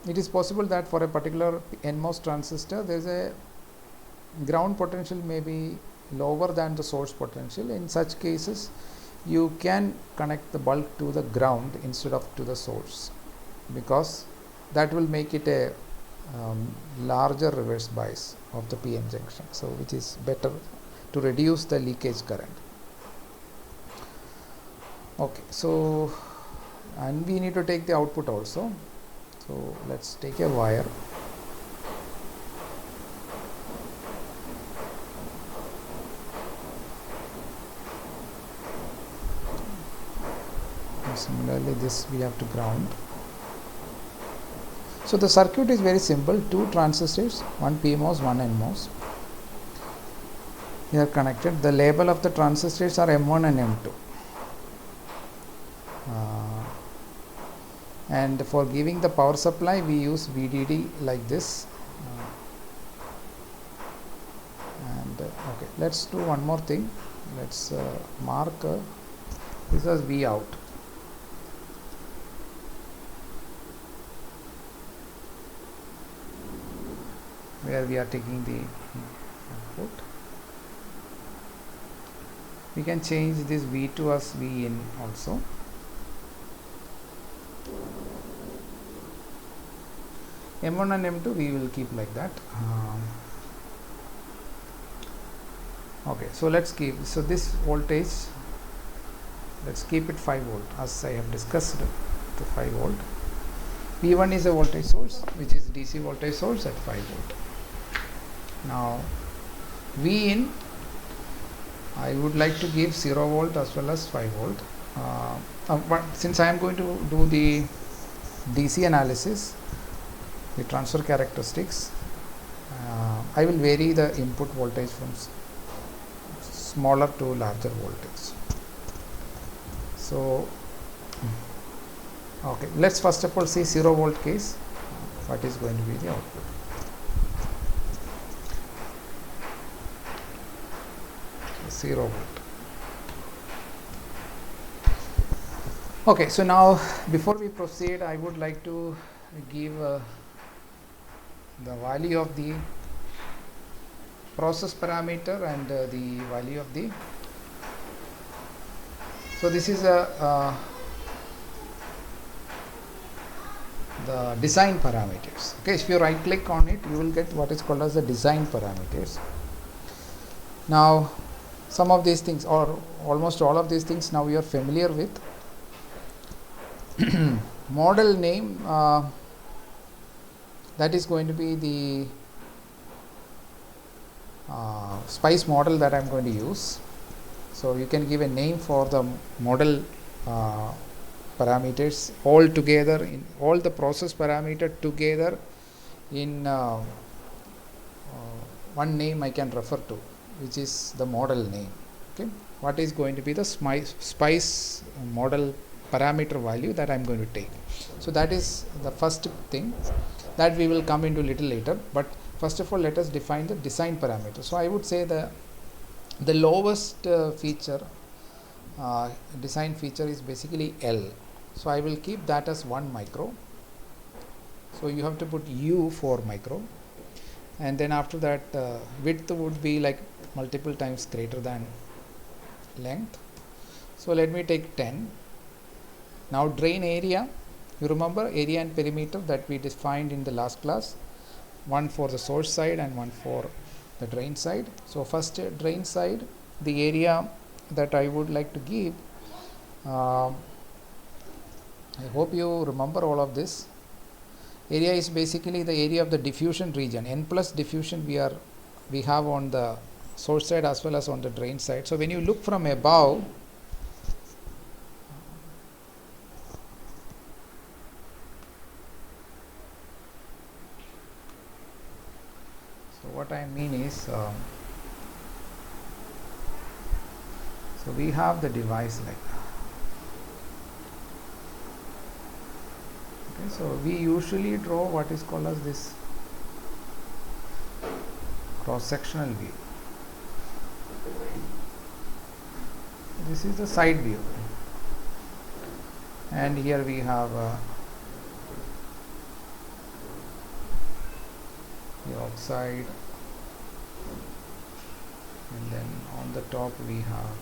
it is possible that for a particular NMOS transistor there is a ground potential may be lower than the source potential. In such cases you can connect the bulk to the ground instead of to the source, because that will make it a larger reverse bias of the PN junction, so which is better to reduce the leakage current. Okay, so and we need to take the output also. So let's take a wire, and similarly this we have to ground. So the circuit is very simple. Two transistors, one PMOS, one NMOS. They are connected. The label of the transistors are M1 and M2. And for giving the power supply we use VDD like this. Okay, let's do one more thing. Let's mark this as V out. Where we are taking the input. We can change this V2 as V in also. M1 and M2 we will keep like that. Okay, so let's keep, so this voltage, let's keep it 5 volt as I have discussed, to 5 volt. V1 is a voltage source which is DC voltage source at 5 volt. Now V in, I would like to give 0 volt as well as 5 volt. But since I am going to do the DC analysis, the transfer characteristics, I will vary the input voltage from smaller to larger voltage. So okay, let's first of all see 0 volt case, what is going to be the output. So 0 volt. Okay, so now before we proceed, I would like to give the value of the process parameter and the value of the, so this is a the design parameters. Okay, if you right click on it, you will get what is called as the design parameters. Now some of these things or almost all of these things now you are familiar with. Model name, that is going to be the SPICE model that I am going to use. So you can give a name for the model parameters all together, in all the process parameter together in one name I can refer to, which is the model name. Okay, what is going to be the SPICE model parameter value that I am going to take. So that is the first thing that we will come into little later, but first of all let us define the design parameter. So I would say the lowest feature, design feature, is basically L. So I will keep that as 1 micro. So you have to put U for micro, and then after that width would be like multiple times greater than length. So let me take 10. Now drain area, you remember area and perimeter that we defined in the last class, one for the source side and one for the drain side. So first drain side, the area that I would like to give, I hope you remember all of this. Area is basically the area of the diffusion region, n plus diffusion we have on the source side as well as on the drain side. So when you look from above, so what I mean is, so we have the device like that. Okay, so we usually draw what is called as this cross-sectional view. This is the side view, and here we have the outside, and then on the top we have,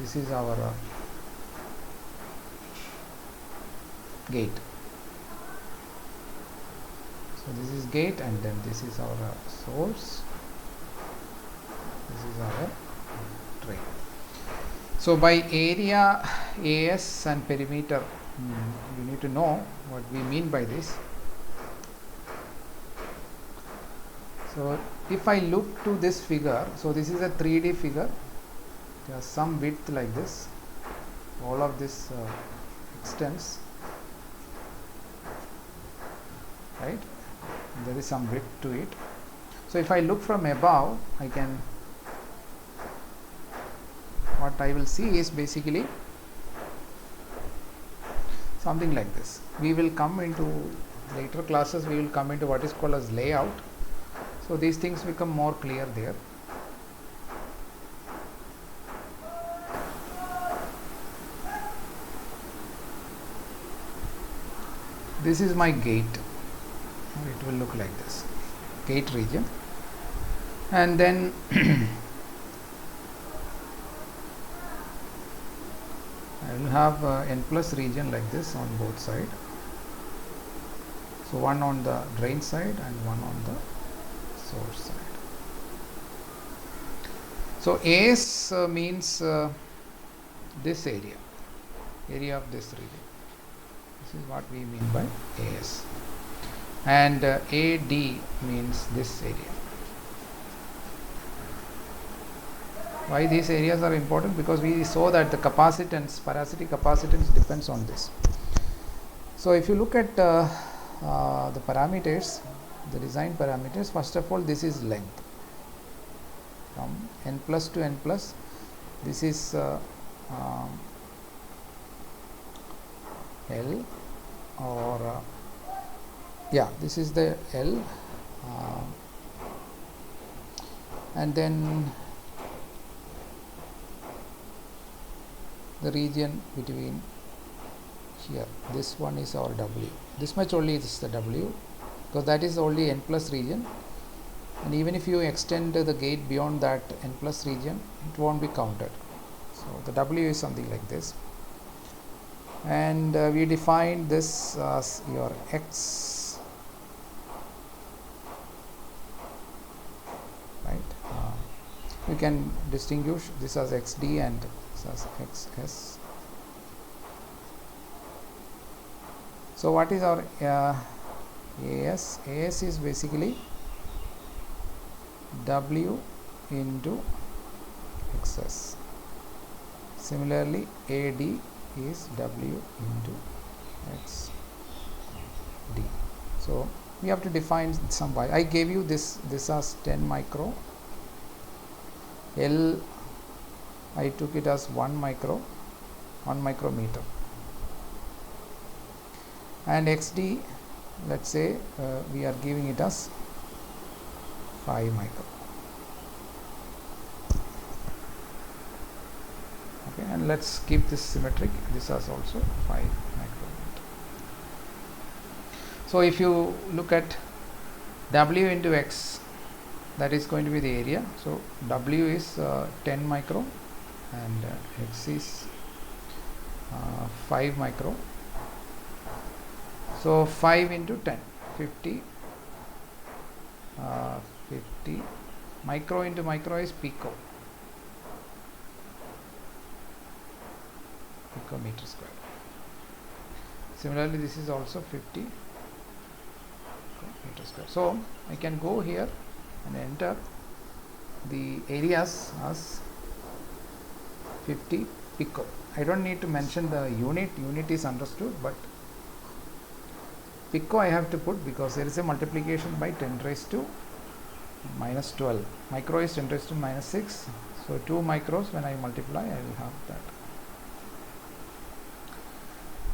this is our gate. So this is gate, and then this is our source, this is our drain. So by area, AS and perimeter, you need to know what we mean by this. So if I look to this figure, so this is a 3D figure, it has some width like this, all of this extends, right? There is some width to it. So if I look from above, what I will see is basically something like this. We will come into later classes, we will come into what is called as layout. So these things become more clear there. This is my gate. It will look like this, gate region, and then I will have n plus region like this on both sides. So one on the drain side and one on the source side. So AS means this area of this region. This is what we mean by AS. And AD means this area. Why these areas are important? Because we saw that the capacitance, parasitic capacitance, depends on this. So if you look at the parameters, the design parameters, first of all, this is length from n plus to n plus. This is L, or this is the L, and then the region between here, this one is our W. This much only is the W, because that is only n plus region, and even if you extend the gate beyond that n plus region, it won't be counted. So the W is something like this, and we define this as your X, right? we can distinguish this as XD and this as XS. So what is our AS? AS is basically W into XS. Similarly, AD is W into XD. So we have to define some value. I gave you this as 10 micro. L, I took it as 1 micrometer. And XD, let's say we are giving it as 5 micro. Okay, and let's keep this symmetric. This is also 5 micrometer. So if you look at W into X, that is going to be the area. So W is 10 micro and X is 5 micro. So 5 into 10, 50. 50 micro into micro is picometer square. Similarly, this is also 50 meter square. So I can go here and enter the areas as 50 pico. I don't need to mention the unit is understood, but pico I have to put because there is a multiplication by 10 raised to minus 12. Micro is 10 raised to minus 6. So 2 micros, when I multiply, I will have that.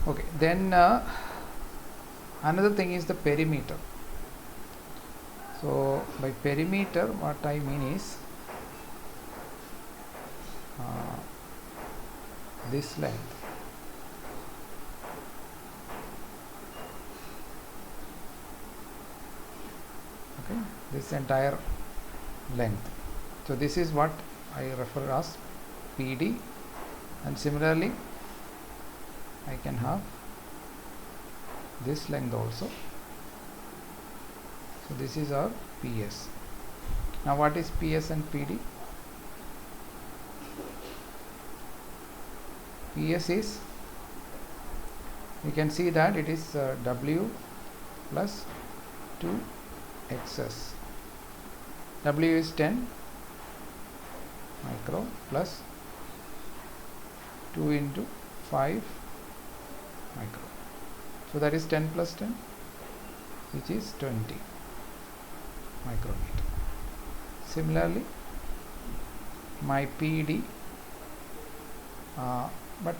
Okay, then another thing is the perimeter. So by perimeter, what I mean is this length. Okay, this entire length. So this is what I refer as PD, and similarly I can have this length also. So this is our PS. Now what is PS and PD? PS is, you can see that it is W plus 2XS. W is 10 micro plus 2 into 5 micro. So that is 10 plus 10, which is 20 micrometer. Similarly, my PD, but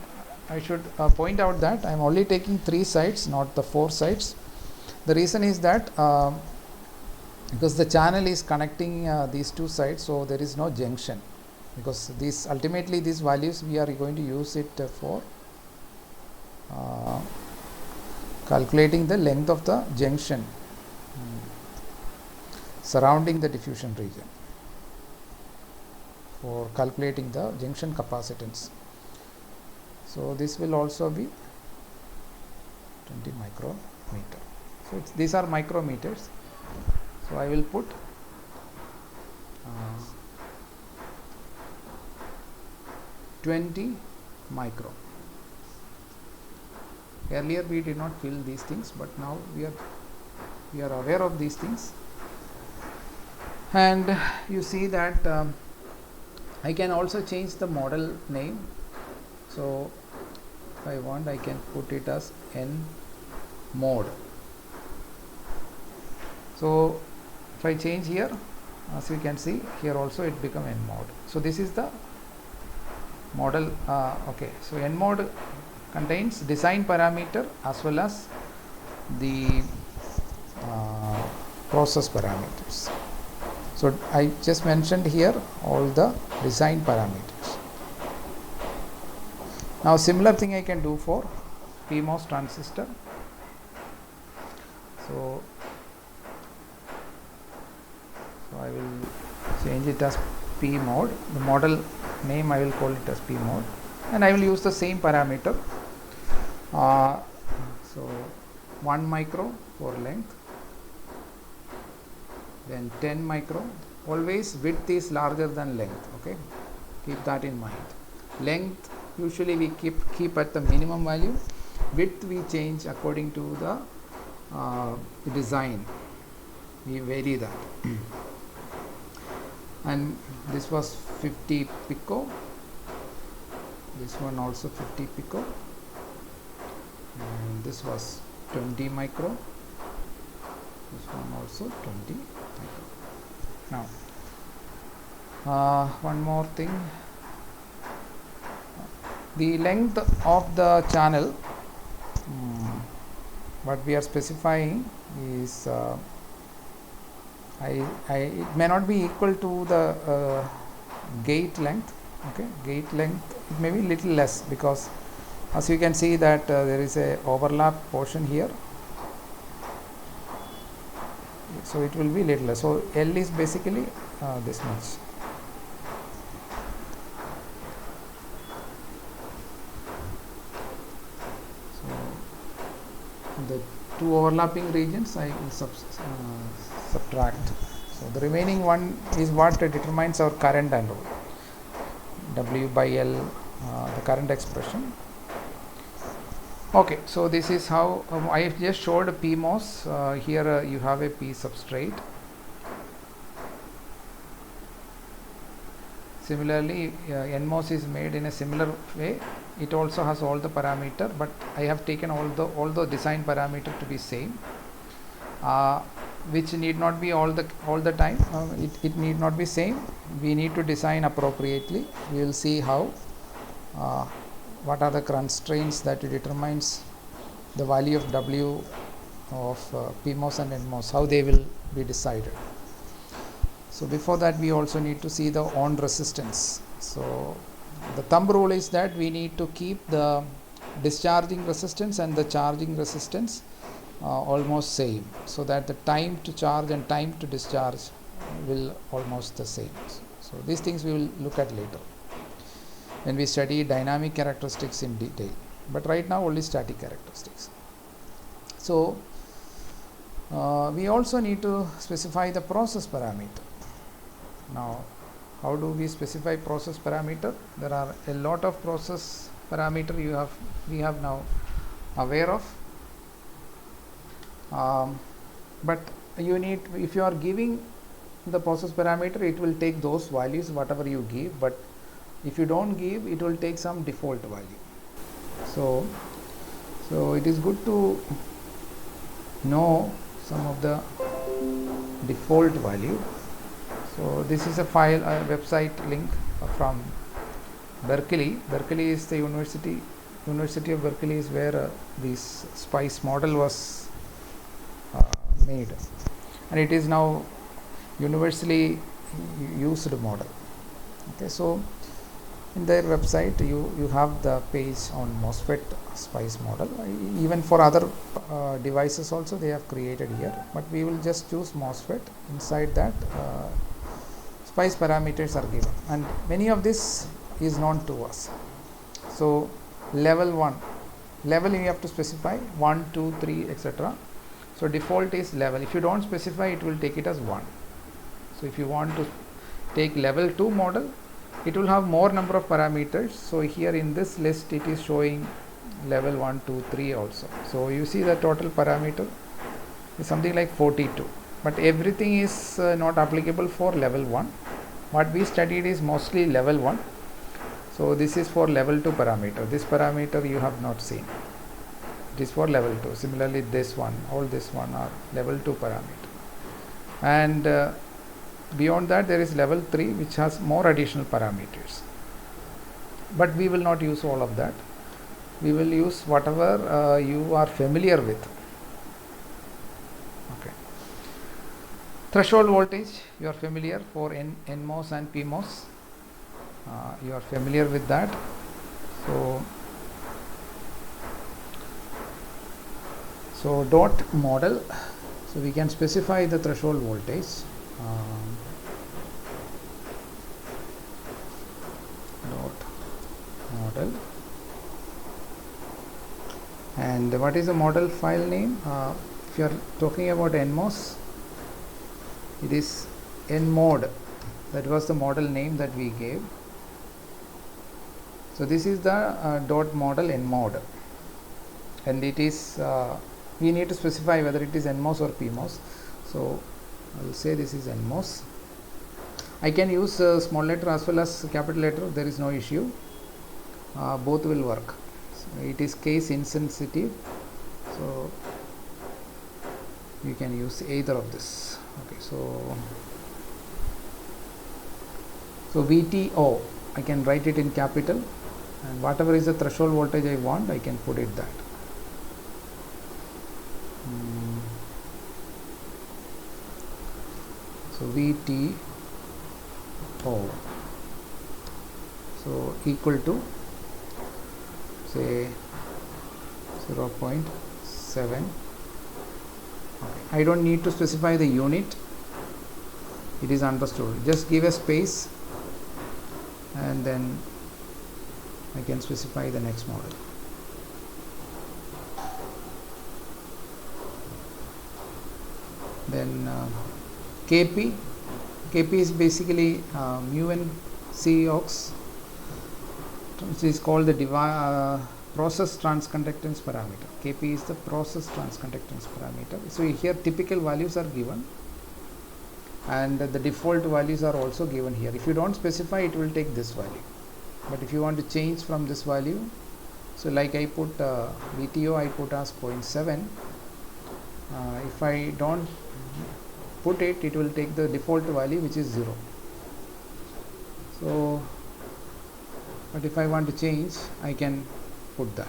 I should point out that I am only taking 3 sides, not the 4 sides. The reason is that because the channel is connecting these 2 sides, so there is no junction, because these ultimately these values we are going to use it for calculating the length of the junction surrounding the diffusion region, for calculating the junction capacitance. So this will also be 20 micrometer. So these are micrometers. So I will put 20 micro. Earlier we did not fill these things, but now we are aware of these things. And you see that I can also change the model name. So if I want, I can put it as N mode. So if I change here, as you can see here also it become N mode. So this is the model. Okay, so N mode contains design parameter as well as the process parameters. So I just mentioned here all the design parameters. Now similar thing I can do for PMOS transistor. So I will change it as P mode. The model name I will call it as P mode, and I will use the same parameter. So 1 micro for length, then 10 micro always width is larger than length. Okay, keep that in mind. Length usually we keep at the minimum value. Width we change according to the design. We vary that. And this was 50 pico. This one also 50 pico. And this was 20 micro. This one also 20 micro. Now, one more thing. The length of the channel, what we are specifying is it may not be equal to the gate length. Okay, gate length it may be little less, because as you can see that there is a overlap portion here, so it will be little less. So L is basically this much. So the two overlapping regions I will subtract. So the remaining one is what determines our current and W by L, the current expression. Okay, so this is how I have just showed PMOS. Here you have a P substrate. Similarly, NMOS is made in a similar way. It also has all the parameter, but I have taken all the design parameter to be same, which need not be all the time. It need not be same. We need to design appropriately. We will see how what are the constraints that determines the value of W of PMOS and NMOS, how they will be decided. So before that, we also need to see the on resistance. So the thumb rule is that we need to keep the discharging resistance and the charging resistance almost same, so that the time to charge and time to discharge will almost the same. So these things we will look at later when we study dynamic characteristics in detail, but right now only static characteristics. So we also need to specify the process parameter. Now, how do we specify process parameter? There are a lot of process parameter we have now aware of, but you need, if you are giving the process parameter, it will take those values whatever you give, but if you don't give, it will take some default value. So it is good to know some of the default value. So this is a file, a website link from Berkeley. Berkeley is the University of Berkeley is where this SPICE model was made, and it is now universally used model. Okay, so in their website you have the page on MOSFET SPICE model. Even for other devices also they have created here, but we will just choose MOSFET. Inside that SPICE parameters are given, and many of this is known to us. So level 1, level you have to specify 1, 2, 3, etc. So default is level. If you don't specify, it will take it as 1. So if you want to take level 2 model, it will have more number of parameters. So here in this list it is showing level 1, 2, 3 also. So you see the total parameter is something like 42, but everything is not applicable for level 1. What we studied is mostly level 1. So this is for level 2 parameter. This parameter you have not seen. It is for level 2. Similarly this one, all this one are level 2 parameter. And beyond that there is level 3, which has more additional parameters. But we will not use all of that. We will use whatever you are familiar with. Okay. Threshold voltage, you are familiar for NMOS and PMOS. You are familiar with that. So dot model. So we can specify the threshold voltage. Dot model. And what is the model file name? If you are talking about NMOS, it is N mode, that was the model name that we gave. So this is the dot model N mode, and it is we need to specify whether it is NMOS or PMOS. So I will say this is NMOS. I can use small letter as well as capital letter, there is no issue, both will work. So it is case insensitive, so you can use either of this. Okay, so VTO, I can write it in capital, and whatever is the threshold voltage I want, I can put it that. So VTO, so equal to say 0.7. I don't need to specify the unit, it is understood. Just give a space and then I can specify the next model. Then KP is basically mu n C ox, which is called the process transconductance parameter. KP is the process transconductance parameter. So here typical values are given, and the default values are also given here. If you don't specify, it will take this value, but if you want to change from this value, so like I put VTO, I put as 0.7. If I don't put it, it will take the default value, which is 0. So but if I want to change, I can put that.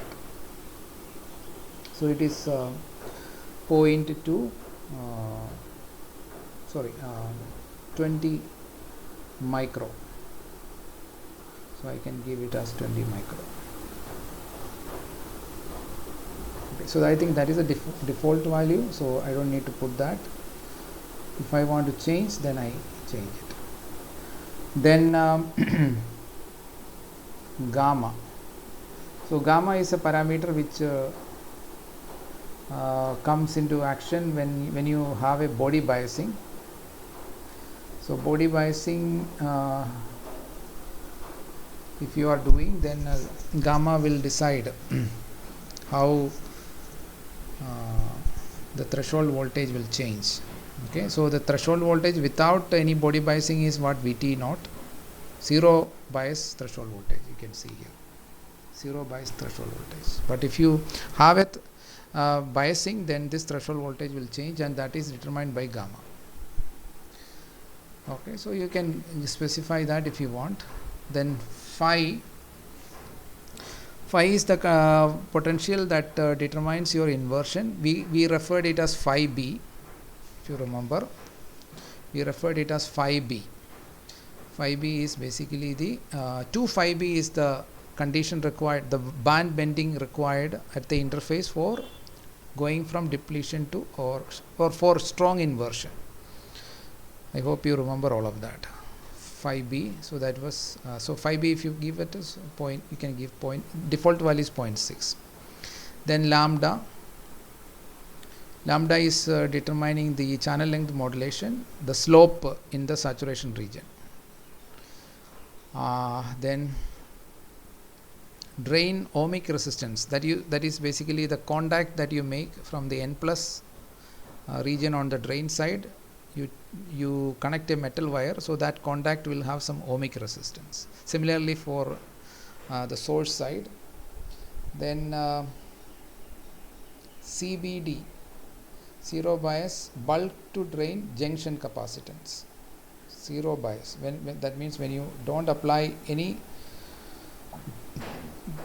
So it is 0.2 20 micro, so I can give it as 20 micro. Okay, so I think that is a default value, so I don't need to put that. If I want to change, then I change it. Then gamma. So gamma is a parameter which comes into action when you have a body biasing. So body biasing, if you are doing, then gamma will decide how the threshold voltage will change. Okay, so the threshold voltage without any body biasing is what VT naught, zero bias threshold voltage, you can see here, zero bias threshold voltage. But if you have it biasing, then this threshold voltage will change, and that is determined by gamma. Okay, so you can specify that if you want. Then phi is the potential that determines your inversion. We referred it as phi B. If you remember, we referred it as phi B. Phi B is basically the 2 phi B is the condition required, the band bending required at the interface for going from depletion to or for strong inversion. I hope you remember all of that. Phi B, so that was so phi B, if you give it as point, you can give point, default value is 0.6. Then lambda is determining the channel length modulation, the slope in the saturation region. Then drain ohmic resistance, that is basically the contact that you make from the N plus region on the drain side. You connect a metal wire, so that contact will have some ohmic resistance. Similarly for the source side. Then CBD, zero bias bulk to drain junction capacitance. Zero bias, when that means when you don't apply any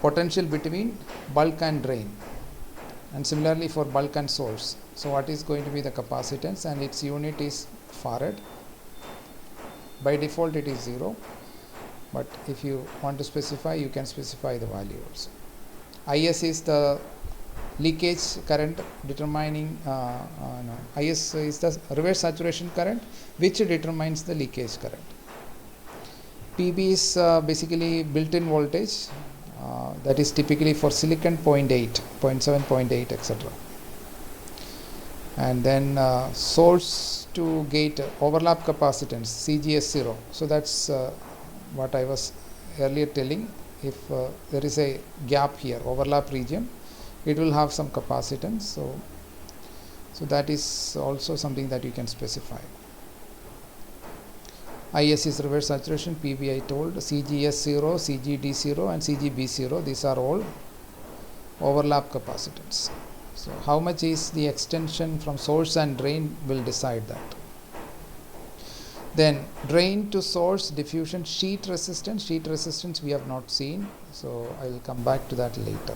potential between bulk and drain, and similarly for bulk and source. So what is going to be the capacitance, and its unit is farad. By default it is 0, but if you want to specify, you can specify the value also. IS is the leakage current determining IS is the reverse saturation current, which determines the leakage current. PB is basically built-in voltage, that is typically for silicon 0.8, 0.7, 0.8, etc. And then source to gate overlap capacitance CGS0. So that's what I was earlier telling. If there is a gap here, overlap region, it will have some capacitance. So that is also something that you can specify. IS is reverse saturation, PB I told, CGS0, CGD0 and CGB0, these are all overlap capacitance. So how much is the extension from source and drain will decide that. Then drain to source diffusion sheet resistance we have not seen, so I will come back to that later.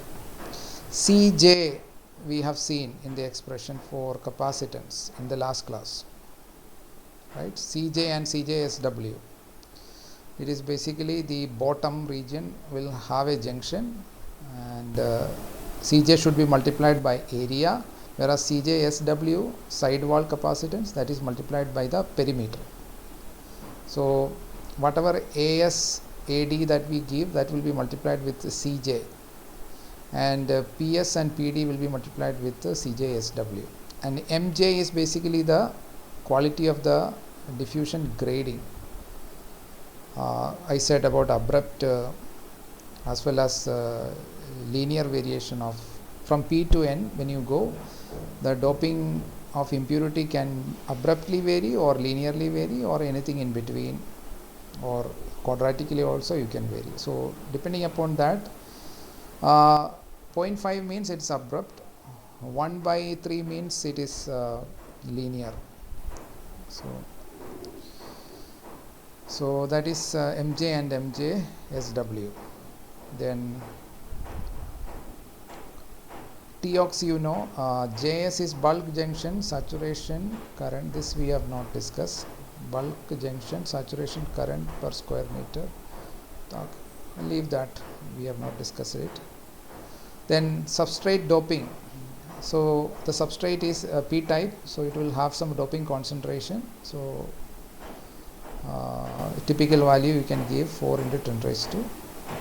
Cj we have seen in the expression for capacitance in the last class, right? Cj and CJSW, it is basically the bottom region will have a junction, and Cj should be multiplied by area, whereas CJSW side wall capacitance, that is multiplied by the perimeter. So whatever AS AD that we give, that will be multiplied with Cj, and PS and PD will be multiplied with CJSW, and Mj is basically the quality of the diffusion grading. I said about abrupt as well as linear variation of from P to N. When you go, the doping of impurity can abruptly vary or linearly vary or anything in between, or quadratically also you can vary. So depending upon that, 0.5 means it's abrupt, 1/3 means it is linear. So that is Mj and MJSW. Then TOX, you know, JS is bulk junction saturation current. This we have not discussed. Bulk junction saturation current per square meter. I'll leave that, we have not discussed it. Then substrate doping. So the substrate is P type, so it will have some doping concentration. So typical value you can give 4 into 10 raised to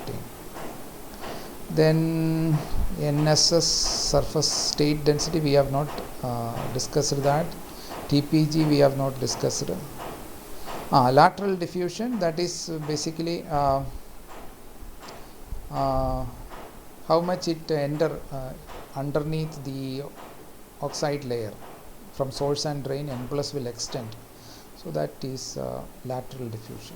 15. Then NSS surface state density we have not discussed that. TPG we have not discussed. Lateral diffusion, that is basically how much it enter underneath the oxide layer from source and drain, N plus will extend. So that is lateral diffusion.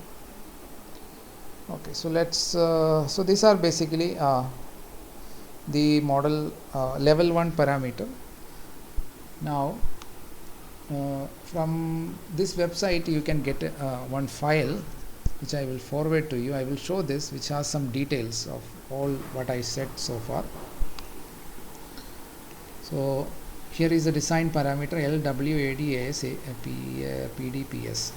Okay, so let's so these are basically the model level 1 parameter. Now from this website you can get one file which I will forward to you. I will show this, which has some details of all what I said so far. So here is the design parameter LWADAS PDPS.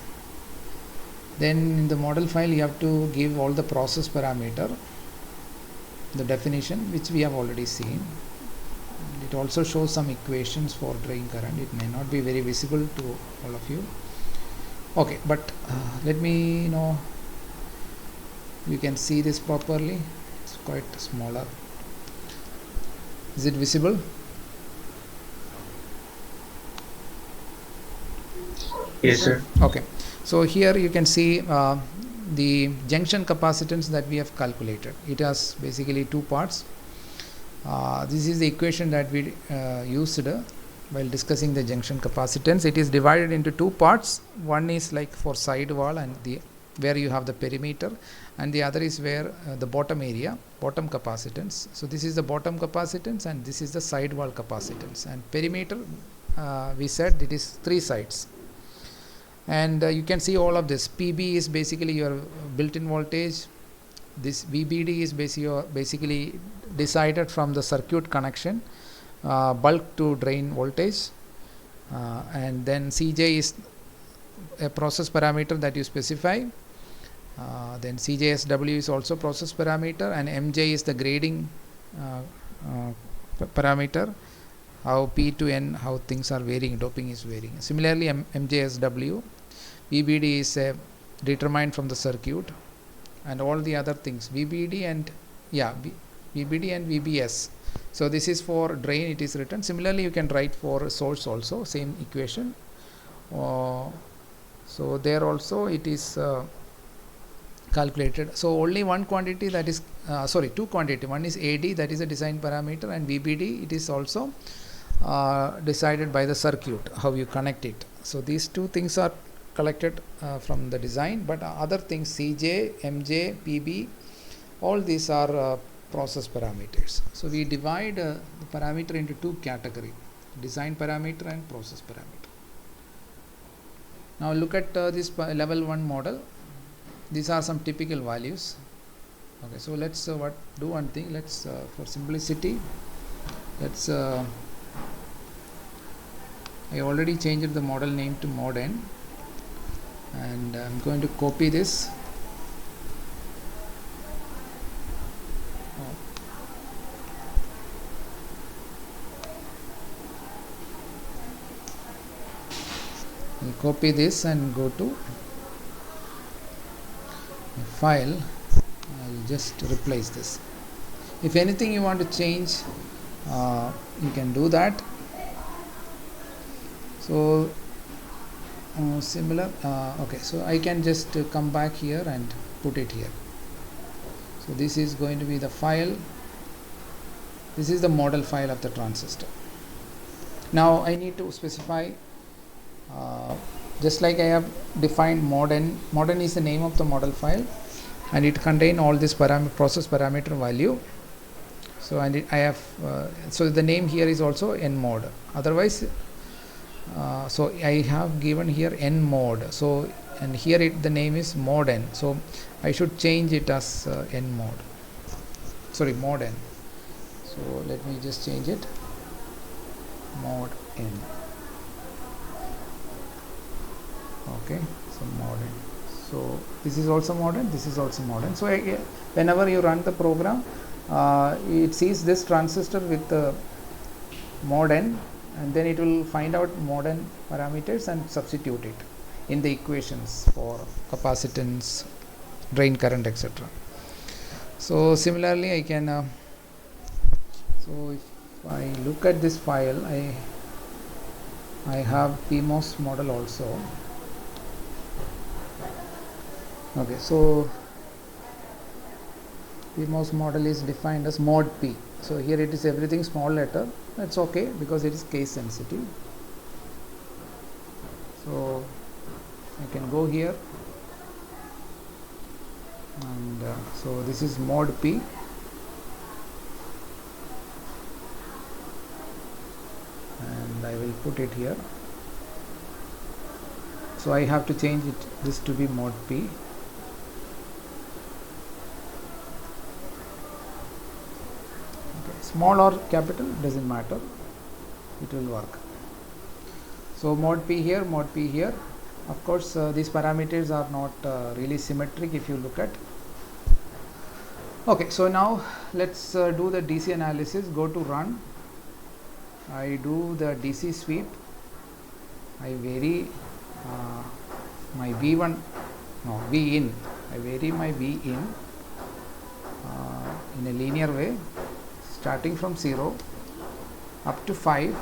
Then in the model file you have to give all the process parameter, the definition which we have already seen. And it also shows some equations for drain current. It may not be very visible to all of you. Okay, but let me know you can see this properly. It's quite smaller. Is it visible? Yes, sir. Okay, so here you can see the junction capacitance that we have calculated. It has basically two parts. This is the equation that we used while discussing the junction capacitance. It is divided into two parts. One is like for side wall and where you have the perimeter, and the other is where the bottom area, bottom capacitance. So this is the bottom capacitance and this is the side wall capacitance. And perimeter, we said it is 3 sides. And you can see all of this. PB is basically your built-in voltage. This VBD is basically decided from the circuit connection, bulk to drain voltage, and then CJ is a process parameter that you specify. Then CJSW is also process parameter, and MJ is the grading parameter, how P to N, how things are varying, doping is varying. Similarly, MJSW, VBD is determined from the circuit, and all the other things, VBD and VBD and VBS. So this is for drain, it is written. Similarly, you can write for source also, same equation. So there also it is calculated. So only one quantity, that is two quantity, one is AD, that is a design parameter, and VBD, it is also decided by the circuit, how you connect it. So these two things are collected from the design, but other things, CJ, MJ, PB, all these are process parameters. So we divide the parameter into two categories, design parameter and process parameter. Now look at this level 1 model. These are some typical values. Okay, so let's do one thing. Let's for simplicity, let's I already changed the model name to mod n, and I'm going to copy this. I'll copy this and go to file. I'll just replace this. If anything you want to change, you can do that. So similar, okay, so I can just come back here and put it here. So this is going to be the file. This is the model file of the transistor. Now I need to specify, just like I have defined mod n. Mod n is the name of the model file, and it contains all this process parameter value. So and I have so the name here is also n mod. Otherwise, so I have given here n mod. So and here the name is mod n. So I should change it as n mod. Sorry, mod n. So let me just change it, mod n. Okay, so modern. So this is also modern, this is also modern. So whenever you run the program, it sees this transistor with the mod n, and then it will find out modern parameters and substitute it in the equations for capacitance, drain current, etc. So similarly I can so if I look at this file, I have PMOS model also. Okay, so PMOS model is defined as mod P. So here it is everything small letter. That's okay because it is case sensitive. So I can go here, and so this is mod P. And I will put it here. So I have to change this to be mod P. Small or capital, doesn't matter, it will work. So mod P here, mod P here. Of course these parameters are not really symmetric if you look at. Okay, so now let's do the DC analysis. Go to run. I do the DC sweep. I vary my V1, no, V in. I vary my V in a linear way, starting from 0 up to 5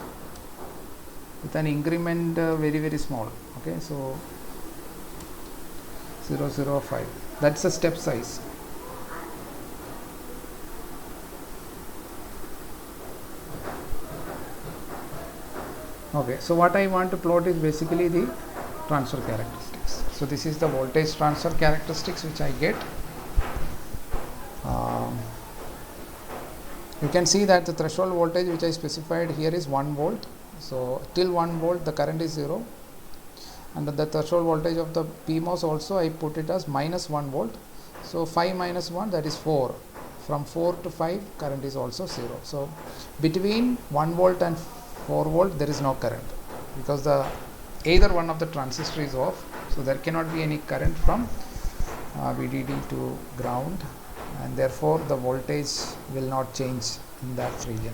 with an increment very small. Okay, so 0, 0, 5, that's the step size. Okay, so what I want to plot is basically the transfer characteristics. So this is the voltage transfer characteristics which I get. You can see that the threshold voltage which I specified here is 1 volt. So till 1 volt the current is 0, and the threshold voltage of the PMOS also I put it as minus 1 volt. So 5 minus 1, that is 4. From 4 to 5 current is also 0. So between 1 volt and 4 volt there is no current, because either one of the transistor is off, so there cannot be any current from VDD to ground, and therefore the voltage will not change in that region.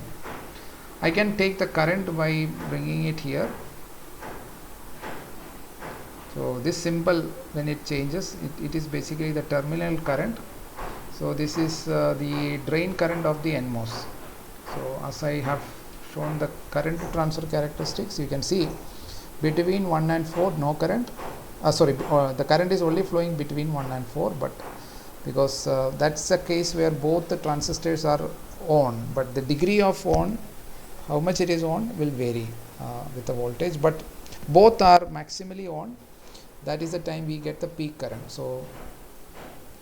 I can take the current by bringing it here. So this symbol, when it changes, it is basically the terminal current. So this is the drain current of the NMOS. So as I have shown the current transfer characteristics, you can see between 1 and 4 no current, the current is only flowing between 1 and 4, but because that's a case where both the transistors are on, but the degree of on, how much it is on, will vary with the voltage, but both are maximally on. That is the time we get the peak current. So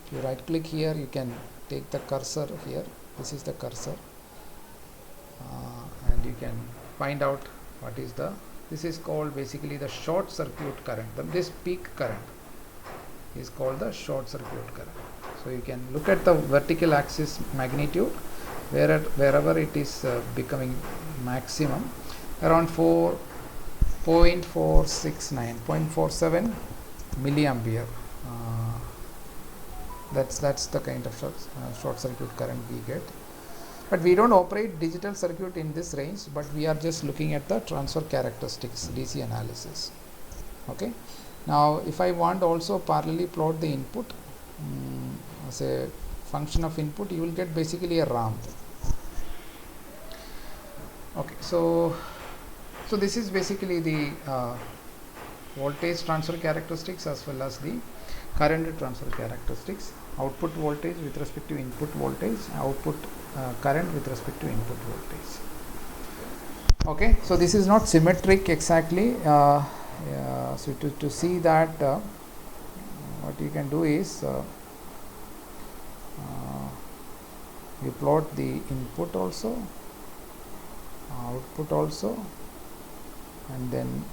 if you right click here, you can take the cursor here, this is the cursor, and you can find out what is the, this is called basically the short circuit current. This peak current is called the short circuit current. So you can look at the vertical axis magnitude, wherever it is becoming maximum, around 0.47 milliampere. That's the kind of short circuit current we get. But we don't operate digital circuit in this range, but we are just looking at the transfer characteristics, DC analysis. Okay. Now if I want also parallelly plot the input as a function of input, you will get basically a ramp. Okay, so this is basically the voltage transfer characteristics as well as the current transfer characteristics. Output voltage with respect to input voltage, output current with respect to input voltage. Okay, so this is not symmetric exactly. So to see that, what you can do is you plot the input also, output also, and then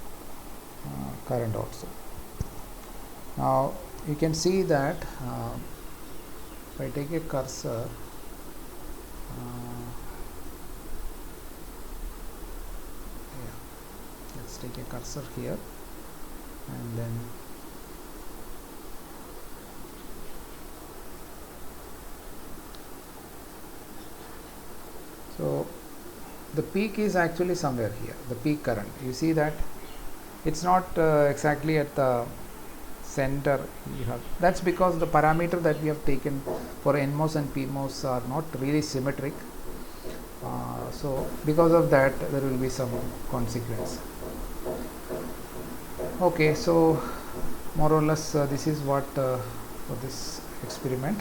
current also. Now you can see that if I take a cursor, let's take a cursor here, and then so the peak is actually somewhere here, the peak current. You see that it's not exactly at the center. That's because the parameter that we have taken for NMOS and PMOS are not really symmetric. So because of that, there will be some consequence. Okay, so more or less this is what for this experiment.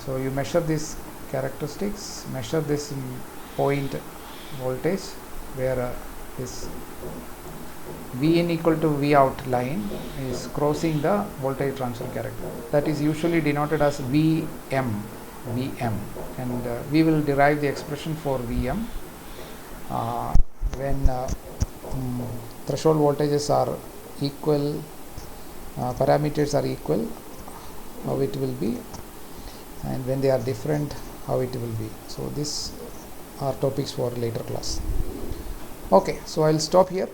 So you measure these characteristics, measure this point voltage where this V in equal to V out line is crossing the voltage transfer character. That is usually denoted as VM, and we will derive the expression for VM when threshold voltages are equal, parameters are equal, how it will be, and when they are different, how it will be. So these are topics for later class. Okay, so I'll stop here.